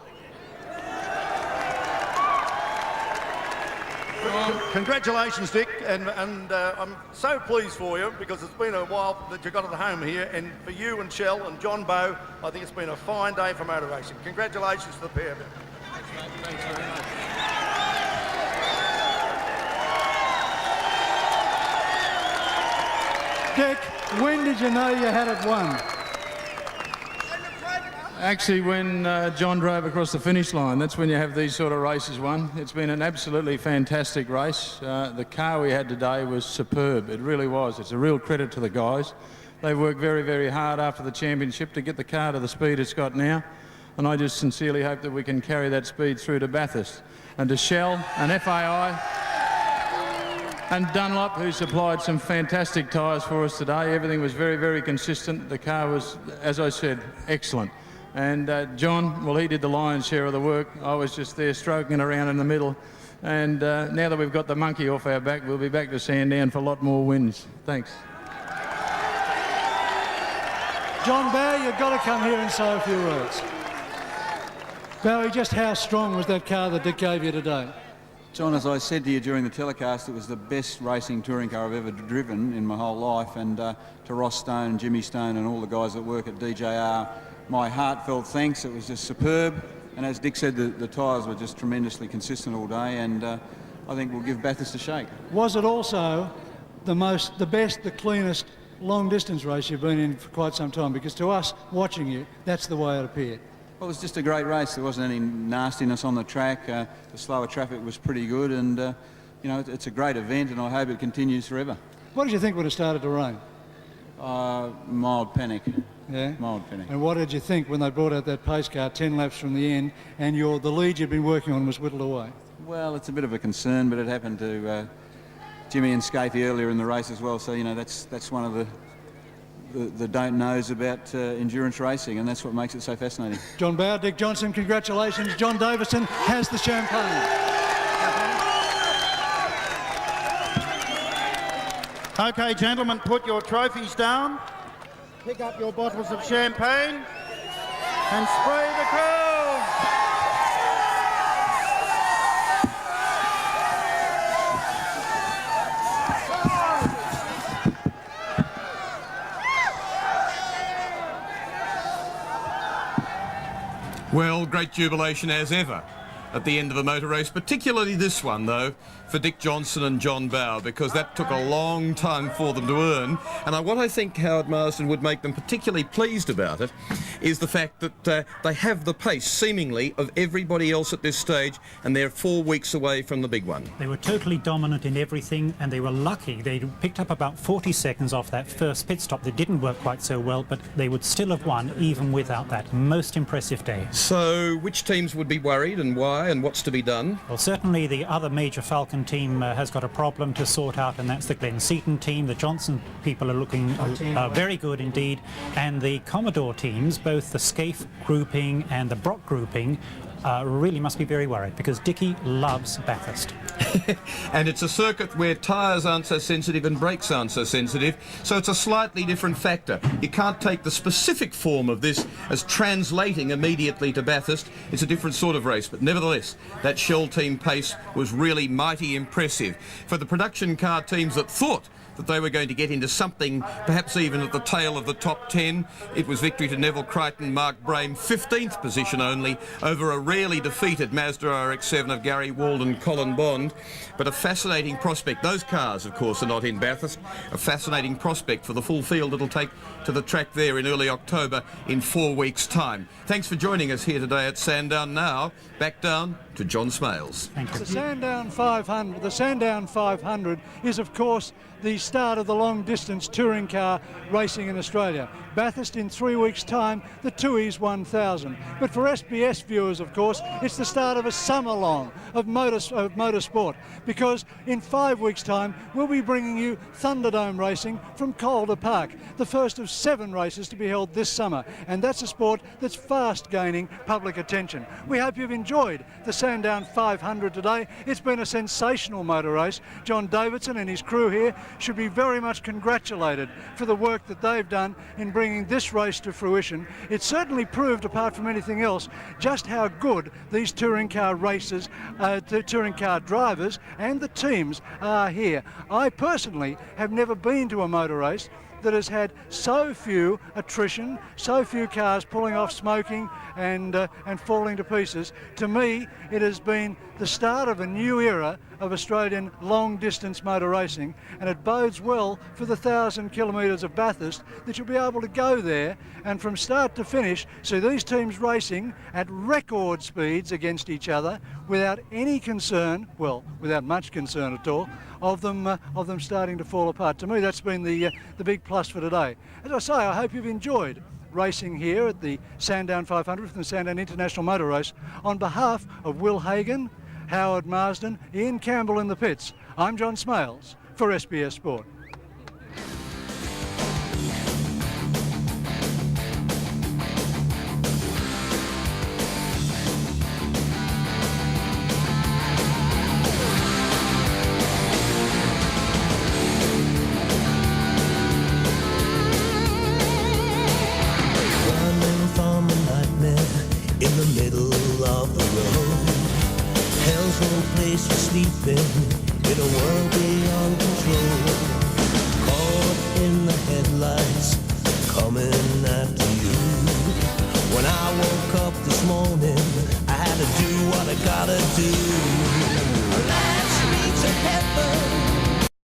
Congratulations, Dick, and I'm so pleased for you because it's been a while that you got at the home here, and for you and Shell and John Bowe, I think it's been a fine day for motor racing. Congratulations to the pair of you. Thanks very much. Dick, when did you know you had it won? Actually, when John drove across the finish line, that's when you have these sort of races won. It's been an absolutely fantastic race. The car we had today was superb. It really was. It's a real credit to the guys. They worked very, very hard after the championship to get the car to the speed it's got now. And I just sincerely hope that we can carry that speed through to Bathurst. And to Shell and FAI and Dunlop, who supplied some fantastic tyres for us today. Everything was very, very consistent. The car was, as I said, excellent. And John, well, he did the lion's share of the work. I was just there stroking around in the middle. And now that we've got the monkey off our back, we'll be back to Sandown for a lot more wins. Thanks. John Bowe, you've got to come here and say a few words. Bowie, just how strong was that car that Dick gave you today? John, as I said to you during the telecast, it was the best racing touring car I've ever driven in my whole life. And to Ross Stone, Jimmy Stone and all the guys that work at DJR, my heartfelt thanks. It was just superb. And as Dick said, the tyres were just tremendously consistent all day. And I think we'll give Bathurst a shake. Was it also the best, the cleanest long-distance race you've been in for quite some time? Because to us, watching you, that's the way it appeared. Well, it was just a great race. There wasn't any nastiness on the track. The slower traffic was pretty good, and you know, it's a great event, and I hope it continues forever. What did you think when it started to rain? Mild panic. Yeah? Mild panic. And what did you think when they brought out that pace car 10 laps from the end, and the lead you'd been working on was whittled away? Well, it's a bit of a concern, but it happened to Jimmy and Scafie earlier in the race as well. So you know, that's one of the don't knows about endurance racing, and that's what makes it so fascinating. John Bowe, Dick Johnson, congratulations. John Davison has the champagne. Okay, gentlemen, put your trophies down, pick up your bottles of champagne, and spray the crowd. Well, great jubilation as ever at the end of a motor race, particularly this one, though, for Dick Johnson and John Bowe, because that took a long time for them to earn. And what I think Howard Marsden would make them particularly pleased about it is the fact that they have the pace, seemingly, of everybody else at this stage, and they're 4 weeks away from the big one. They were totally dominant in everything, and they were lucky. They picked up about 40 seconds off that first pit stop that didn't work quite so well, but they would still have won even without that. Most impressive day. So which teams would be worried, and why, and what's to be done? Well, certainly the other major Falcon team has got a problem to sort out, and that's the Glen Seaton team. The Johnson people are looking very good indeed, and the Commodore teams, both the Scaife grouping and the Brock grouping, really must be very worried, because Dickie loves Bathurst. And it's a circuit where tyres aren't so sensitive and brakes aren't so sensitive, so it's a slightly different factor. You can't take the specific form of this as translating immediately to Bathurst. It's a different sort of race, but nevertheless, that Shell team pace was really mighty impressive. For the production car teams that thought that they were going to get into something, perhaps even at the tail of the top 10. It was victory to Neville Crichton, Mark Brame, 15th position only, over a rarely defeated Mazda RX-7 of Gary Walden, Colin Bond. But a fascinating prospect. Those cars, of course, are not in Bathurst. A fascinating prospect for the full field it'll take to the track there in early October in 4 weeks' time. Thanks for joining us here today at Sandown. Now, back down to to John Smales. Thank you. The Sandown 500. The Sandown 500 is, of course, the start of the long-distance touring car racing in Australia. Bathurst in 3 weeks' time, the Tooheys 1000. But for SBS viewers, of course, it's the start of a summer-long of motorsport, because in 5 weeks' time, we'll be bringing you Thunderdome racing from Calder Park, the first of 7 races to be held this summer, and that's a sport that's fast gaining public attention. We hope you've enjoyed the Sandown 500 today. It's been a sensational motor race. John Davidson and his crew here should be very much congratulated for the work that they've done in bringing this race to fruition. It certainly proved, apart from anything else, just how good these touring car racers, touring car drivers and the teams are here. I personally have never been to a motor race that has had so few attrition, so few cars pulling off smoking and falling to pieces. To me, it has been the start of a new era of Australian long-distance motor racing, and it bodes well for the 1,000 kilometres of Bathurst that you'll be able to go there and from start to finish see these teams racing at record speeds against each other without any concern, well, without much concern at all, of them starting to fall apart. To me, that's been the big plus for today. As I say, I hope you've enjoyed racing here at the Sandown 500 from the Sandown International Motor Race. On behalf of Will Hagan, Howard Marsden, Ian Campbell in the pits, I'm John Smales for SBS Sport. In the middle of the road, hell's no place for sleeping in a world beyond